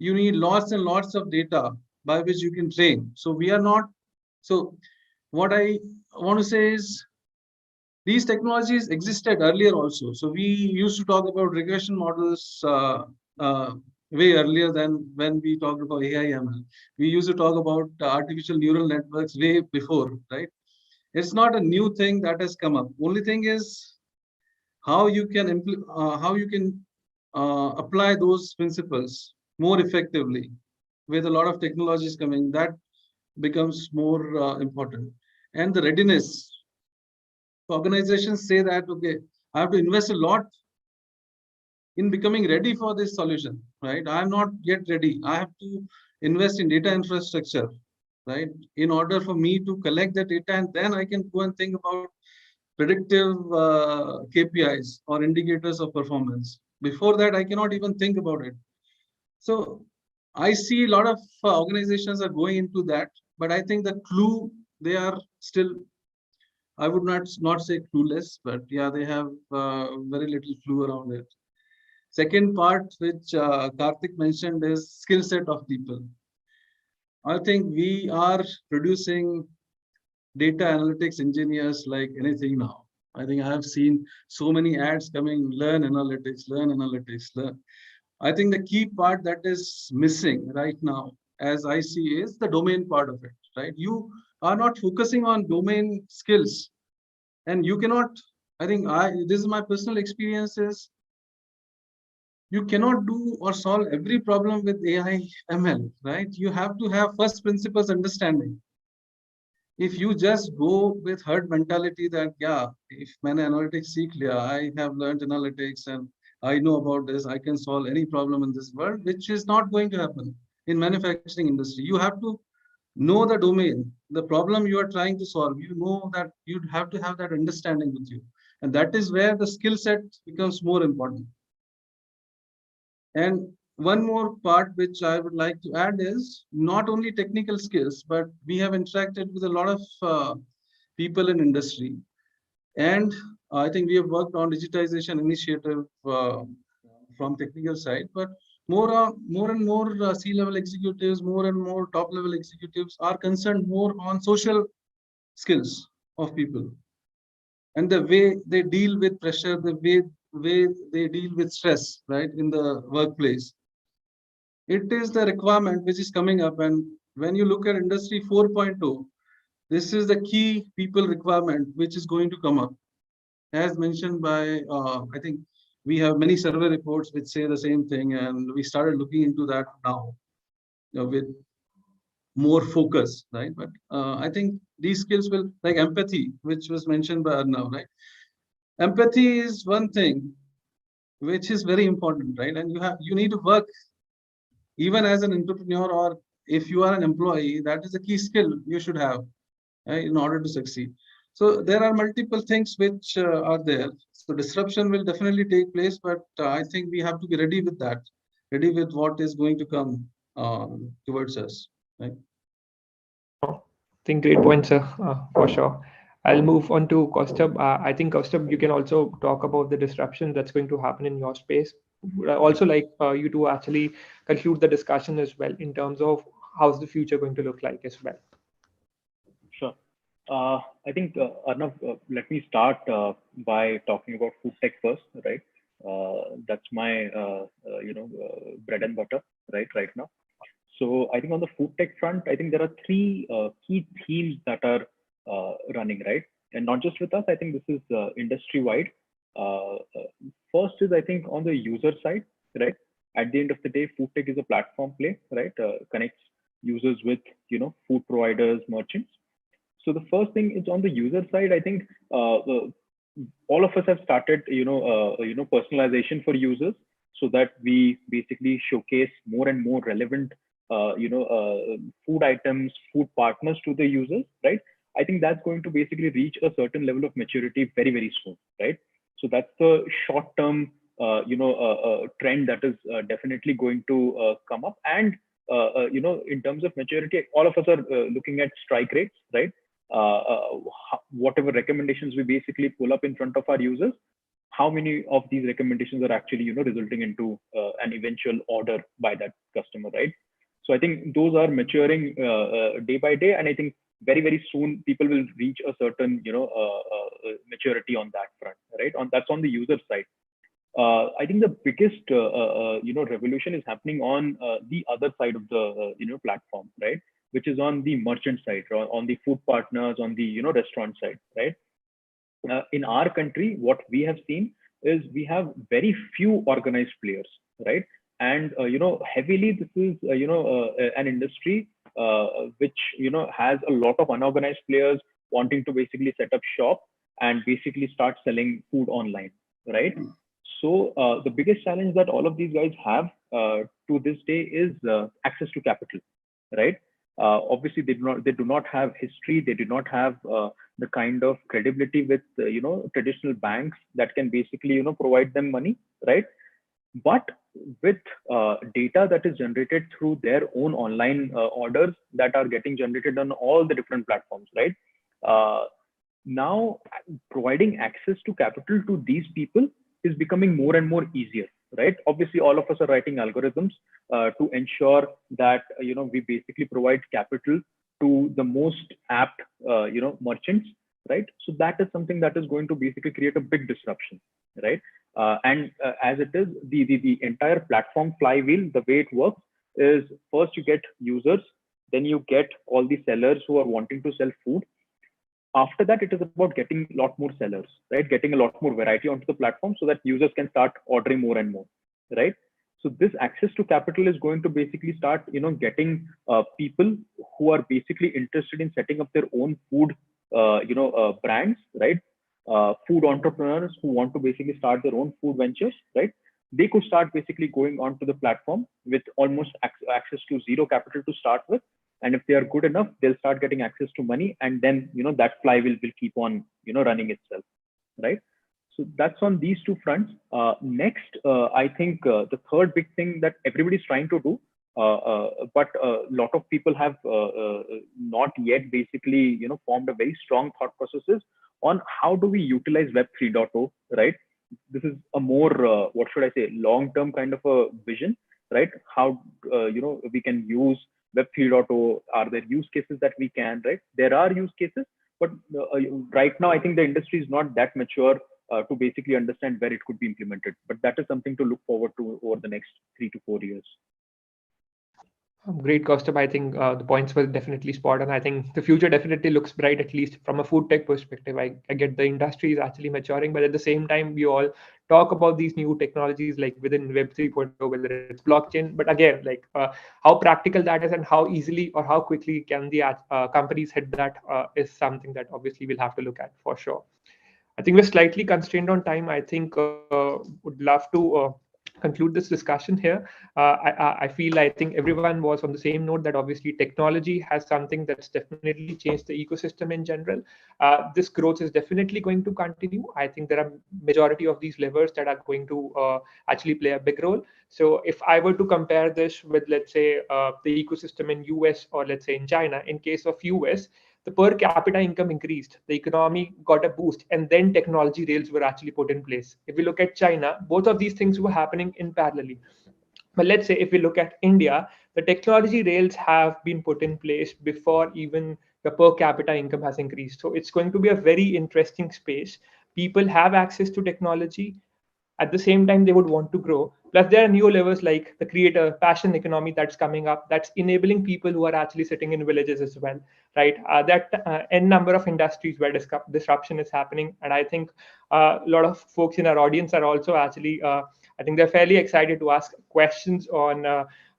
you need lots and lots of data by which you can train. So we are not. So what I want to say is these technologies existed earlier also. So we used to talk about regression models way earlier than when we talked about AI/ML. We used to talk about artificial neural networks way before, right? It's not a new thing that has come up. Only thing is how you can apply those principles more effectively with a lot of technologies coming. That becomes more important. And the readiness. Organizations say that, okay, I have to invest a lot in becoming ready for this solution, right? I am not yet ready. I have to invest in data infrastructure, right? In order for me to collect the data, and then I can go and think about predictive KPIs or indicators of performance. Before that, I cannot even think about it. So I see a lot of organizations are going into that, but I think the clue, they are still, I would not say clueless, but yeah, they have very little clue around it. Second part, which Kartik mentioned, is skill set of people. I think we are producing data analytics engineers like anything now. I think I have seen so many ads coming, learn analytics, learn. I think the key part that is missing right now, as I see, is the domain part of it, right? You are not focusing on domain skills, and you cannot, I think this is my personal experiences. You cannot do or solve every problem with AI/ML, right? You have to have first principles understanding. If you just go with herd mentality that, yeah, if मैंने analytics सीख लिया, I have learned analytics and I know about this, I can solve any problem in this world, which is not going to happen in manufacturing industry. You have to know the domain, the problem you are trying to solve. You know that you have to have that understanding with you. And that is where the skill set becomes more important. And one more part which I would like to add is not only technical skills, but we have interacted with a lot of people in industry. And I think we have worked on digitization initiative from technical side, but more and more C-level executives, more and more top-level executives are concerned more on social skills of people and the way they deal with pressure, the way they deal with stress, right, in the workplace. It is the requirement which is coming up, and when you look at Industry 4.0, this is the key people requirement which is going to come up. As mentioned by, I think we have many survey reports which say the same thing, and we started looking into that now with more focused, right? But I think these skills will, like empathy, which was mentioned by Arnav, right? Empathy is one thing which is very important, right? And you need to work even as an entrepreneur, or if you are an employee, that is a key skill you should have, right, in order to succeed. So there are multiple things which are there. So disruption will definitely take place, but I think we have to be ready with that, ready with what is going to come towards us, right? I think great points, sir, for sure. I'll move on to Kaustubh. I think, Kaustubh, you can also talk about the disruption that's going to happen in your space. Would I also like you to actually conclude the discussion as well in terms of how's the future going to look like as well. Sure. I think, Arnav, let me start by talking about food tech first, right? That's my, bread and butter, right now. So I think on the food tech front, I think there are three key themes that are running, right? And not just with us, I think this is industry-wide. First is, I think, on the user side, right? At the end of the day, food tech is a platform play, right? Connects users with, food providers, merchants. So the first thing is on the user side. I think all of us have started, personalization for users, so that we basically showcase more and more relevant, food items, food partners to the users, right? I think that's going to basically reach a certain level of maturity very, very soon, right? So that's the short-term, trend that is definitely going to come up. And in terms of maturity, all of us are looking at strike rates, right? Whatever recommendations we basically pull up in front of our users, how many of these recommendations are actually resulting into an eventual order by that customer, right? So I think those are maturing day by day, and I think very, very soon people will reach a certain maturity on that front, right? That's on the user side. I think the biggest revolution is happening on the other side of the platform, right? Which is on the merchant side, or on the food partners, on the restaurant side, right? In our country, what we have seen is we have very few organized players, right? And heavily this is an industry which has a lot of unorganized players wanting to basically set up shop and basically start selling food online, right? So the biggest challenge that all of these guys have to this day is access to capital, right? Obviously, they do not have history. They do not have the kind of credibility with traditional banks that can basically provide them money, right? But with data that is generated through their own online orders that are getting generated on all the different platforms, right? Now, providing access to capital to these people is becoming more and more easier, right? Obviously, all of us are writing algorithms to ensure that we basically provide capital to the most apt merchants, right? So that is something that is going to basically create a big disruption, right? And as it is, the entire platform flywheel, the way it works is, first you get users, then you get all the sellers who are wanting to sell food. After that, it is about getting a lot more sellers, right? Getting a lot more variety onto the platform so that users can start ordering more and more, right? So this access to capital is going to basically start, getting people who are basically interested in setting up their own food, brands, right? Food entrepreneurs who want to basically start their own food ventures, right? They could start basically going onto the platform with almost access to zero capital to start with. And if they are good enough, they'll start getting access to money, and then that flywheel will keep on running itself, right? So that's on these two fronts. Next, I think the third big thing that everybody's trying to do, but a lot of people have not yet basically formed a very strong thought processes on how do we utilize Web 3.0, right? This is a more what should I say, long-term kind of a vision, right? How we can use Web 3.0, are there use cases that we can, right? There are use cases, but right now I think the industry is not that mature to basically understand where it could be implemented. But that is something to look forward to over the next 3 to 4 years. Great, Kaustubh. I think the points were definitely spot on. I think the future definitely looks bright, at least from a food tech perspective. I get the industry is actually maturing, but at the same time, we all talk about these new technologies like within Web 3.0, whether it's blockchain. But again, like how practical that is and how easily or how quickly can the companies hit that is something that obviously we'll have to look at for sure. I think we're slightly constrained on time. I think would love to conclude this discussion here. I feel I think everyone was on the same note that obviously technology has something that's definitely changed the ecosystem in general. This growth is definitely going to continue. I think there are majority of these levers that are going to actually play a big role. So if I were to compare this with, let's say, the ecosystem in US or let's say in China, in case of US, the per capita income increased, the economy got a boost, and then technology rails were actually put in place. If we look at China, both of these things were happening in parallel. But let's say if we look at India, the technology rails have been put in place before even the per capita income has increased. So it's going to be a very interesting space. People have access to technology. At the same time, they would want to grow. Plus, there are new levels like the creator passion economy that's coming up, that's enabling people who are actually sitting in villages as well, right? N number of industries where disruption is happening. And I think a lot of folks in our audience are also actually, I think they're fairly excited to ask questions on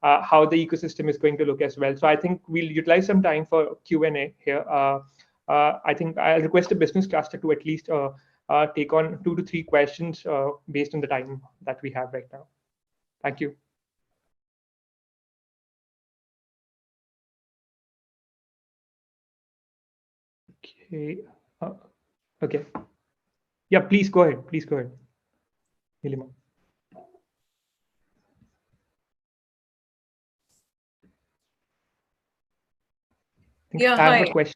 how the ecosystem is going to look as well. So I think we'll utilize some time for Q&A here. I think I'll request the business cluster to at least take on 2 to 3 questions based on the time that we have right now. Thank you. Okay. Okay. Yeah, please go ahead. Please go ahead. Nilima. Yeah, I have hi. a question.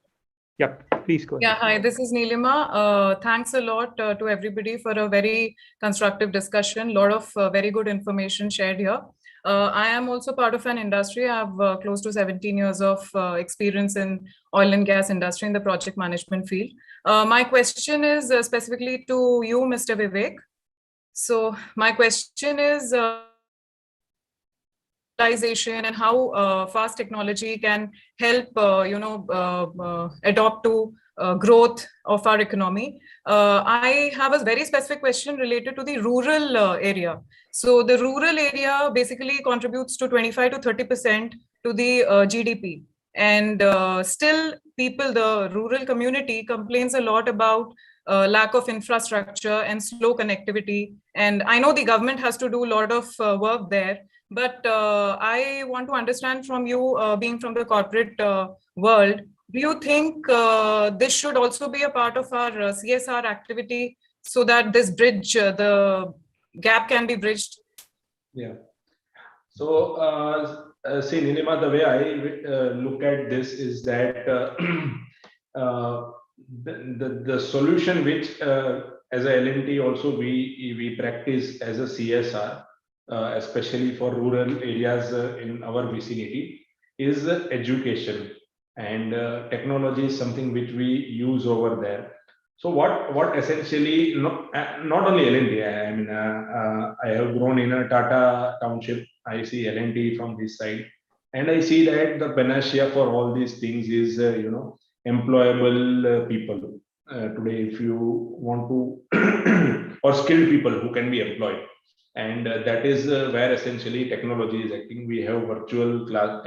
Yep, please go ahead. Yeah, hi, this is Nilima. Thanks a lot to everybody for a very constructive discussion. A lot of very good information shared here. I am also part of an industry. I have close to 17 years of experience in oil and gas industry in the project management field. My question is specifically to you, Mr. Vivek. So my question is and how fast technology can help adopt to growth of our economy. I have a very specific question related to the rural area. So the rural area basically contributes to 25 to 30% to the GDP. And still people, the rural community complains a lot about lack of infrastructure and slow connectivity. And I know the government has to do a lot of work there. But I want to understand from you, being from the corporate world, do you think this should also be a part of our CSR activity so that this bridge, the gap can be bridged? Yeah. So, see, Nilima, the way I look at this is that the solution which as a L&T also we practice as a CSR, especially for rural areas in our vicinity, is education, and technology is something which we use over there. So what essentially, not only L&T, I mean, I have grown in a Tata township. I see L&T from this side, and I see that the panacea for all these things is, employable people. Today, if you want to, or skilled people who can be employed. And that is where essentially technology is acting. We have virtual class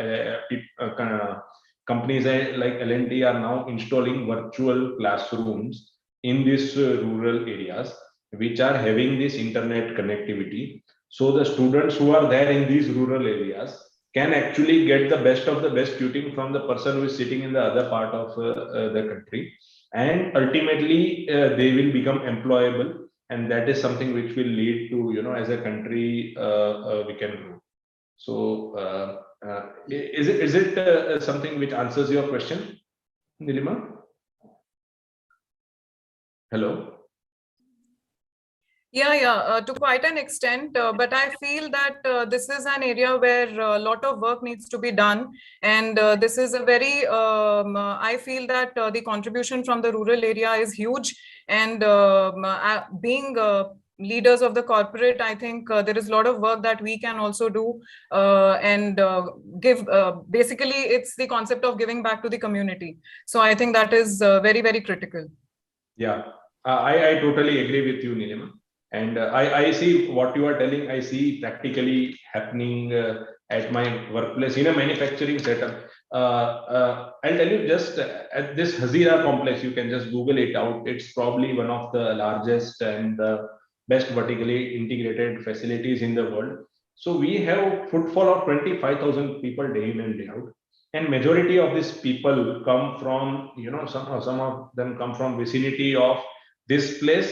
companies like L&T are now installing virtual classrooms in these rural areas, which are having this internet connectivity. So the students who are there in these rural areas can actually get the best of the best tutoring from the person who is sitting in the other part of the country, and ultimately they will become employable. And that is something which will lead to, as a country, we can grow. So, is it something which answers your question, Nilima? Hello. Yeah, to quite an extent, but I feel that this is an area where a lot of work needs to be done, and this is a very, I feel that the contribution from the rural area is huge, and being leaders of the corporate, I think there is a lot of work that we can also do and give, basically it's the concept of giving back to the community. So I think that is very, very critical. Yeah, I totally agree with you, Nilima. And I see what you are telling, I see practically happening at my workplace in a manufacturing setup. I'll tell you, just at this Hazira complex, you can just Google it out. It's probably one of the largest and best vertically integrated facilities in the world. So we have footfall of 25,000 people day in and day out. And majority of these people come from, some of them come from vicinity of this place,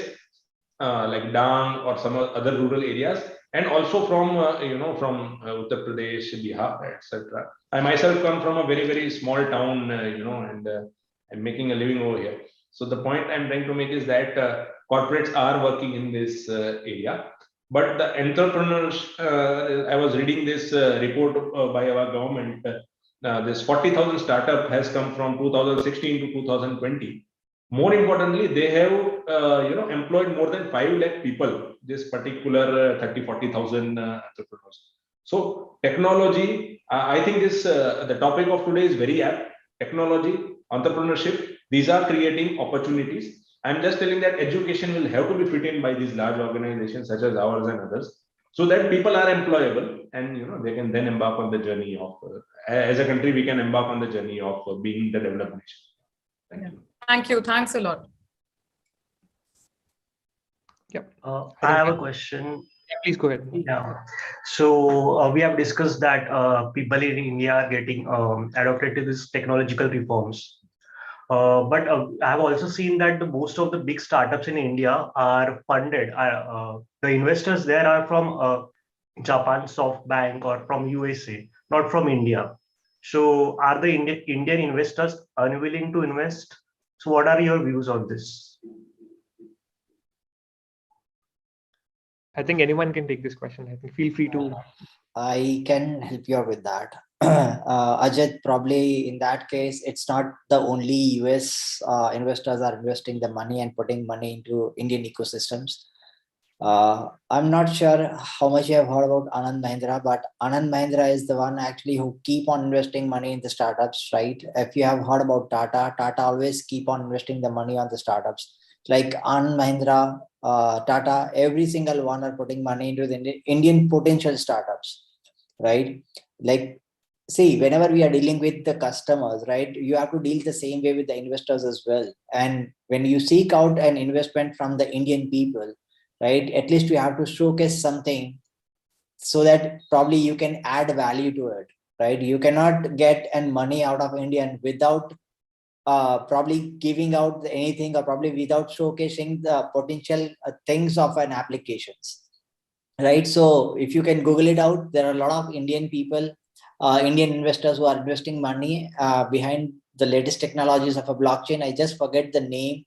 like Dang or some other rural areas, and also from Uttar Pradesh, Bihar, etc. I myself come from a very, very small town, and I'm making a living over here. So the point I'm trying to make is that corporates are working in this area, but the entrepreneurs. I was reading this report by our government. This 40,000 startup has come from 2016 to 2020. More importantly, they have employed more than 5 lakh people, this particular 40,000 entrepreneurs. So technology, I think this the topic of today is very apt. Technology, entrepreneurship, these are creating opportunities. I'm just telling that education will have to be fit in by these large organizations such as ours and others, so that people are employable, and they can then embark on the journey of as a country we can embark on the journey of being the developed nation. Thank you. Thank you. Thanks a lot. Yep. I have a question. Yeah, please go ahead. Yeah. So we have discussed that people in India are getting adopted to these technological reforms. But I have also seen that most of the big startups in India are funded. The investors there are from Japan, SoftBank, or from USA, not from India. So are the Indian investors unwilling to invest? So what are your views on this? I think anyone can take this question. I think feel free to. I can help you out with that. Ajit, probably in that case, it's not the only US investors are investing the money and putting money into Indian ecosystems. I'm not sure how much you have heard about Anand Mahindra, but Anand Mahindra is the one actually who keep on investing money in the startups, right? If you have heard about Tata, Tata always keep on investing the money on the startups. Like Anand Mahindra, Tata, every single one are putting money into the Indian potential startups, right? Like, see, whenever we are dealing with the customers, right, you have to deal the same way with the investors as well. And when you seek out an investment from the Indian people, right, at least you have to showcase something so that probably you can add value to it, right? You cannot get money out of Indian without probably giving out anything, or probably without showcasing the potential things of an applications, right? So if you can Google it out, there are a lot of Indian people, Indian investors who are investing money behind the latest technologies of a blockchain. I just forget the name.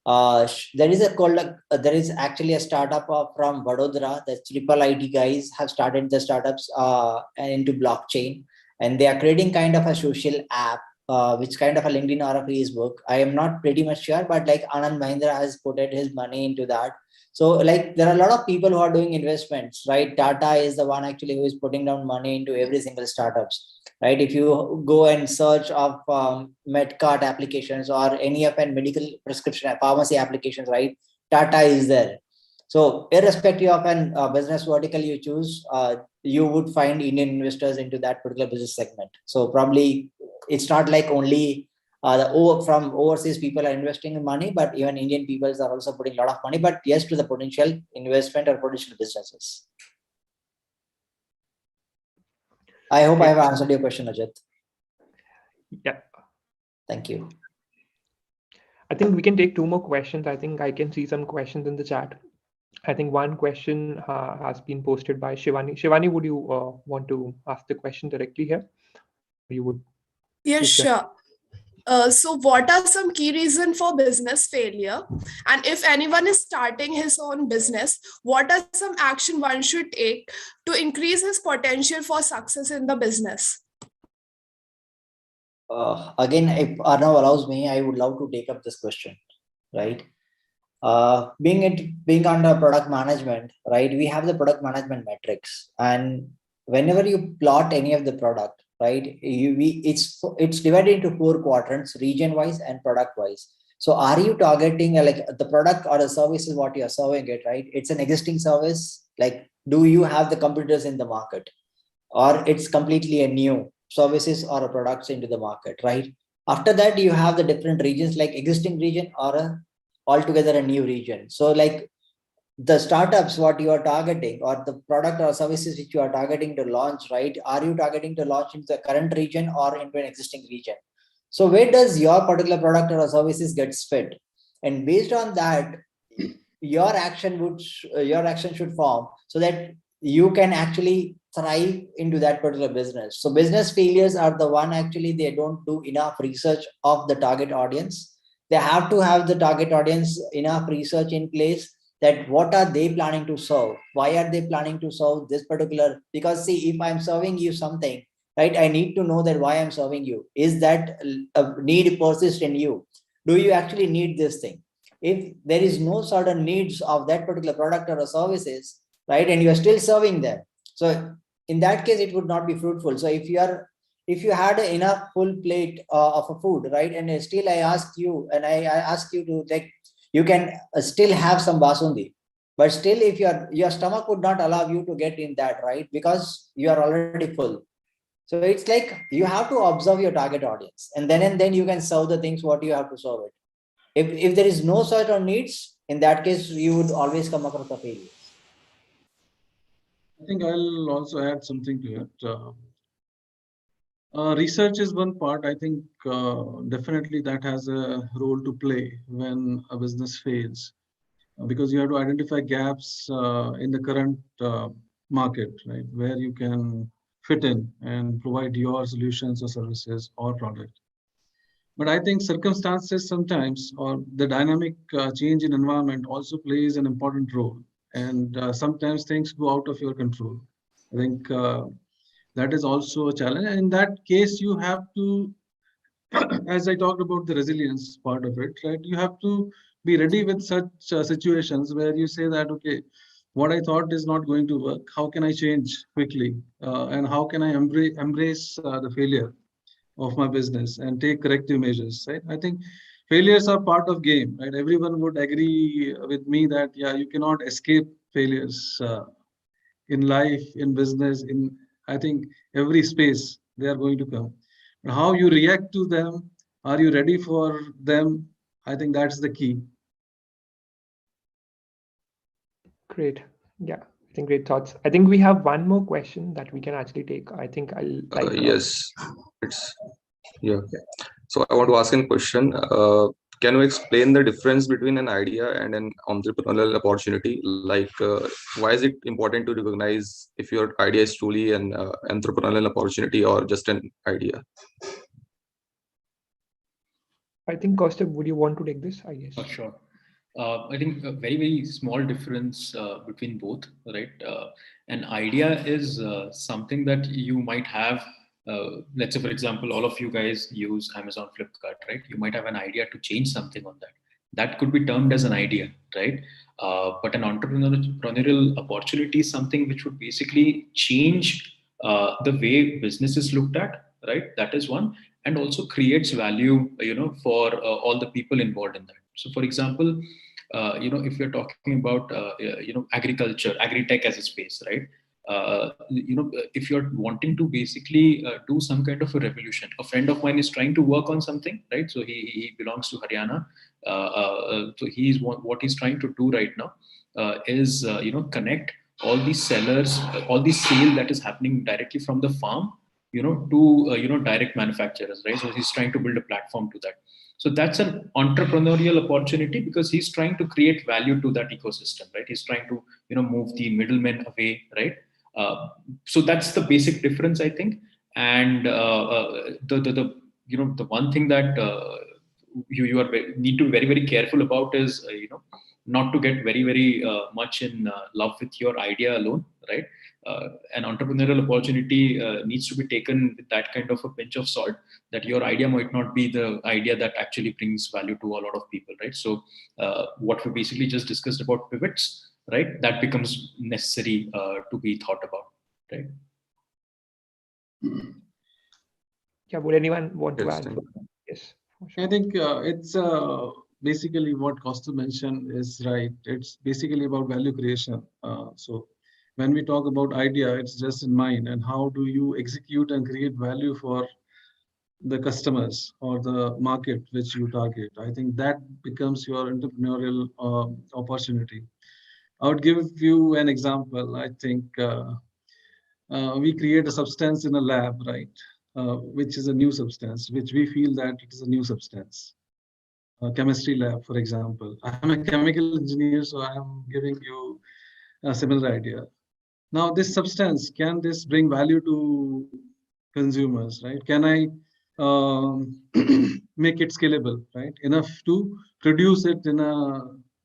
There is actually a startup from Vadodara. The triple IT guys have started the startups into blockchain, and they are creating kind of a social app, which kind of a LinkedIn or a Facebook. I am not pretty much sure, but like Anand Mahindra has put his money into that. So like there are a lot of people who are doing investments, right? Tata is the one actually who is putting down money into every single startups, right? If you go and search of MedCart applications or any of an medical prescription pharmacy applications, right? Tata is there. So irrespective of an business vertical you choose, you would find Indian investors into that particular business segment. So probably it's not like only from overseas people are investing money, but even Indian people are also putting a lot of money, but yes, to the potential investment or potential businesses. I hope I have answered your question, Ajit. Yeah. Thank you. I think we can take 2 more questions. I think I can see some questions in the chat. I think one question has been posted by Shivani. Shivani, would you want to ask the question directly here? You would. Yes, sure. So what are some key reasons for business failure? And if anyone is starting his own business, what are some action one should take to increase his potential for success in the business? Again, if Arnav allows me, I would love to take up this question, right? Being under product management, right? We have the product management metrics, and whenever you plot any of the product, right, it's divided into 4 quadrants, region wise and product wise. So are you targeting like the product or the service is what you're serving it, right? It's an existing service. Like, do you have the competitors in the market, or it's completely a new services or a products into the market, right? After that, you have the different regions like existing region or altogether a new region. So like the startups, what you are targeting, or the product or services which you are targeting to launch, right? Are you targeting to launch into the current region or into an existing region? So where does your particular product or services gets fit? And based on that, your action should form so that you can actually thrive into that particular business. So business failures are the one actually they don't do enough research of the target audience. They have to have the target audience enough research in place, that what are they planning to serve? Why are they planning to serve this particular? Because see, if I'm serving you something, right, I need to know that why I'm serving you. Is that a need persist in you? Do you actually need this thing? If there is no certain needs of that particular product or services, right, and you are still serving them, so in that case, it would not be fruitful. So if you had enough full plate of a food, right, and still I ask you, and I ask you to take, you can still have some basundi, but still if your stomach would not allow you to get in that, right, because you are already full. So it's like you have to observe your target audience, and then you can serve the things what you have to serve it. If there is no certain needs, in that case, you would always come across a failure. I think I'll also add something to it. Research is one part. I think definitely that has a role to play when a business fails, because you have to identify gaps in the current market, right, where you can fit in and provide your solutions or services or product. But I think circumstances sometimes, or the dynamic change in environment also plays an important role. And sometimes things go out of your control. I think that is also a challenge. And in that case, you have to, as I talked about the resilience part of it, right? You have to be ready with such situations where you say that, okay, what I thought is not going to work. How can I change quickly? And how can I embrace the failure of my business and take corrective measures, right? I think failures are part of game, right? Everyone would agree with me that, yeah, you cannot escape failures in life, in business, in, I think, every space they are going to come. And how you react to them, are you ready for them? I think that's the key. Great. Yeah, I think great thoughts. I think we have one more question that we can actually take. I think I'll like. Yes, it's yeah. So I want to ask a question. Can you explain the difference between an idea and an entrepreneurial opportunity? Like, why is it important to recognize if your idea is truly an entrepreneurial opportunity or just an idea? I think Kaustubh, would you want to take this? I guess. Sure. I think a very, very small difference between both, right? An idea is something that you might have. Let's say, for example, all of you guys use Amazon, Flipkart, right? You might have an idea to change something on that. That could be termed as an idea, right? But an entrepreneurial opportunity is something which would basically change the way business is looked at, right? That is one, and also creates value, for all the people involved in that. So, for example, if you're talking about, agriculture, agri-tech as a space, right? If you're wanting to basically do some kind of a revolution, a friend of mine is trying to work on something, right? So he belongs to Haryana. So what he's trying to do right now is, connect all these sellers, all the sale that is happening directly from the farm, to, direct manufacturers, right? So he's trying to build a platform to that. So that's an entrepreneurial opportunity because he's trying to create value to that ecosystem, right? He's trying to, move the middlemen away, right? So that's the basic difference, I think. And the one thing that you need to be very, very careful about is, not to get very, very much in love with your idea alone, right? An entrepreneurial opportunity needs to be taken with that kind of a pinch of salt, that your idea might not be the idea that actually brings value to a lot of people, right? So what we basically just discussed about pivots, right? That becomes necessary to be thought about, right? Yeah, would anyone want to add? Yes. I think it's basically what Kaustubh mentioned is right. It's basically about value creation. So when we talk about idea, it's just in mind, and how do you execute and create value for the customers or the market which you target. I think that becomes your entrepreneurial opportunity. I would give you an example. I think we create a substance in a lab, right? Which is a new substance, which we feel that it is a new substance. A chemistry lab, for example. I'm a chemical engineer, so I'm giving you a similar idea. Now, this substance, can this bring value to consumers, right? Can I make it scalable, right? Enough to produce it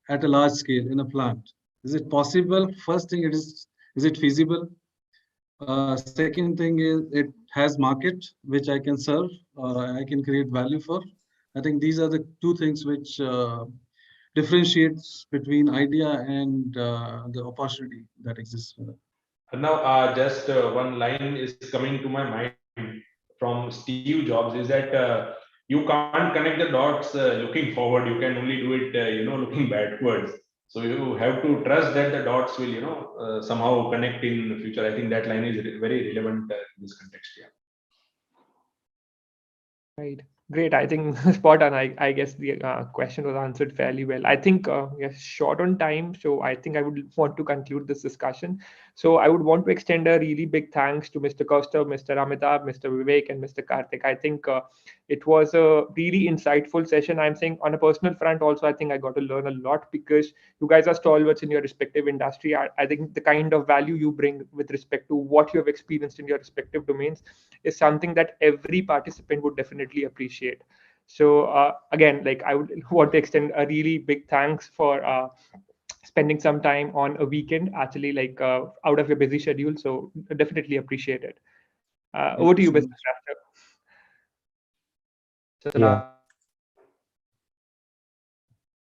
at a large scale in a plant. Is it possible? First thing, is it feasible? Second thing is it has market which I can serve or I can create value for. I think these are the two things which differentiates between idea and the opportunity that exists for them. Now, just one line is coming to my mind from Steve Jobs is that you can't connect the dots looking forward. You can only do it, looking backwards. So you have to trust that the dots will, somehow connect in the future. I think that line is very relevant in this context. Yeah. Right. Great. I think spot on. I guess the question was answered fairly well. I think we are short on time, so I think I would want to conclude this discussion. So I would want to extend a really big thanks to Mr. Kaustubh, Mr. Amitabh, Mr. Vivek, and Mr. Kartik. I think it was a really insightful session. I'm saying on a personal front also, I think I got to learn a lot because you guys are stalwarts in your respective industry. I think the kind of value you bring with respect to what you have experienced in your respective domains is something that every participant would definitely appreciate. So again, like I would want to extend a really big thanks for spending some time on a weekend, actually, like out of your busy schedule. So definitely appreciate it. Over to you, Business Cluster. Yeah.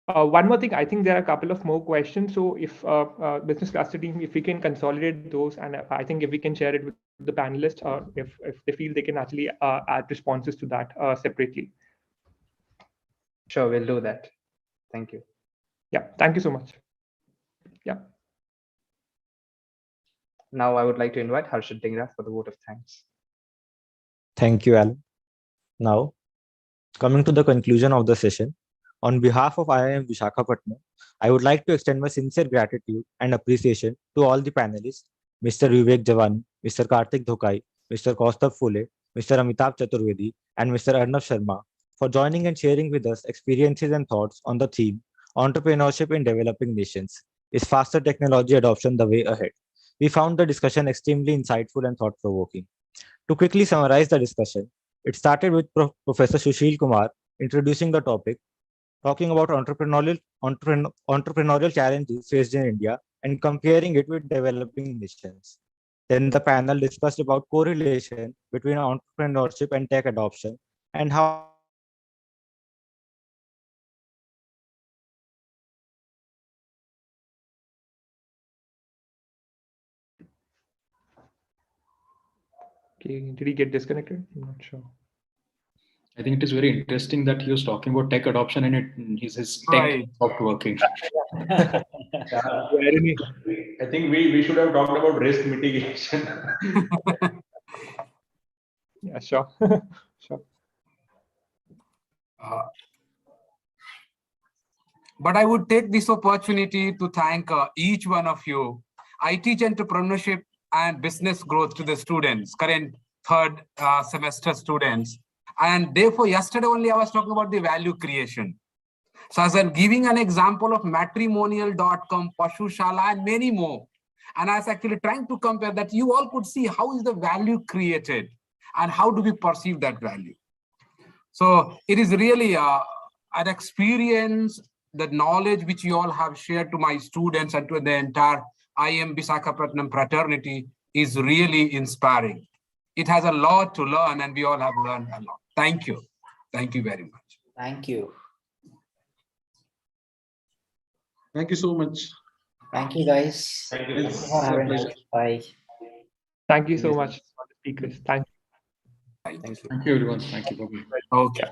One more thing, I think there are a couple of more questions. So if Business Cluster team, if we can consolidate those, and I think if we can share it with the panelists, or if they feel they can actually add responses to that separately. Sure, we'll do that. Thank you. Yeah, thank you so much. Yeah. Now I would like to invite Harshit Dhingra for the vote of thanks. Thank you, Alan. Now, coming to the conclusion of the session, on behalf of IIM Visakhapatnam, I would like to extend my sincere gratitude and appreciation to all the panelists, Mr. Vivek Javani, Mr. Kartik Dhokaai, Mr. Kaustubh Fule, Mr. Amitabh Chaturvedi, and Mr. Arnav Sharma for joining and sharing with us experiences and thoughts on the theme, Entrepreneurship in Developing Nations. Is faster technology adoption the way ahead? We found the discussion extremely insightful and thought-provoking. To quickly summarize the discussion, it started with Professor Sushil Kumar introducing the topic, talking about entrepreneurial challenges faced in India and comparing it with developing nations. Then the panel discussed about correlation between entrepreneurship and tech adoption and how Okay, did he get disconnected? I'm not sure. I think it is very interesting that he was talking about tech adoption and his tech stopped working. I think we should have talked about risk mitigation. Yeah, sure. Sure. But I would take this opportunity to thank each one of you. I teach entrepreneurship and business growth to the students, current third semester students. And therefore, yesterday only I was talking about the value creation. So as I'm giving an example of matrimonial.com, Pashushala, and many more. And I was actually trying to compare that you all could see how is the value created and how do we perceive that value. So it is really an experience, the knowledge which you all have shared to my students and to the entire IIM Visakhapatnam fraternity is really inspiring. It has a lot to learn and we all have learned a lot. Thank you. Thank you very much. Thank you. Thank you so much. Thank you, guys. Thank you. It's For a having pleasure. us. Bye. Thank you so much, speakers. Thank you. Thank you. Thank you, everyone. Thank you. Bye-bye. Okay.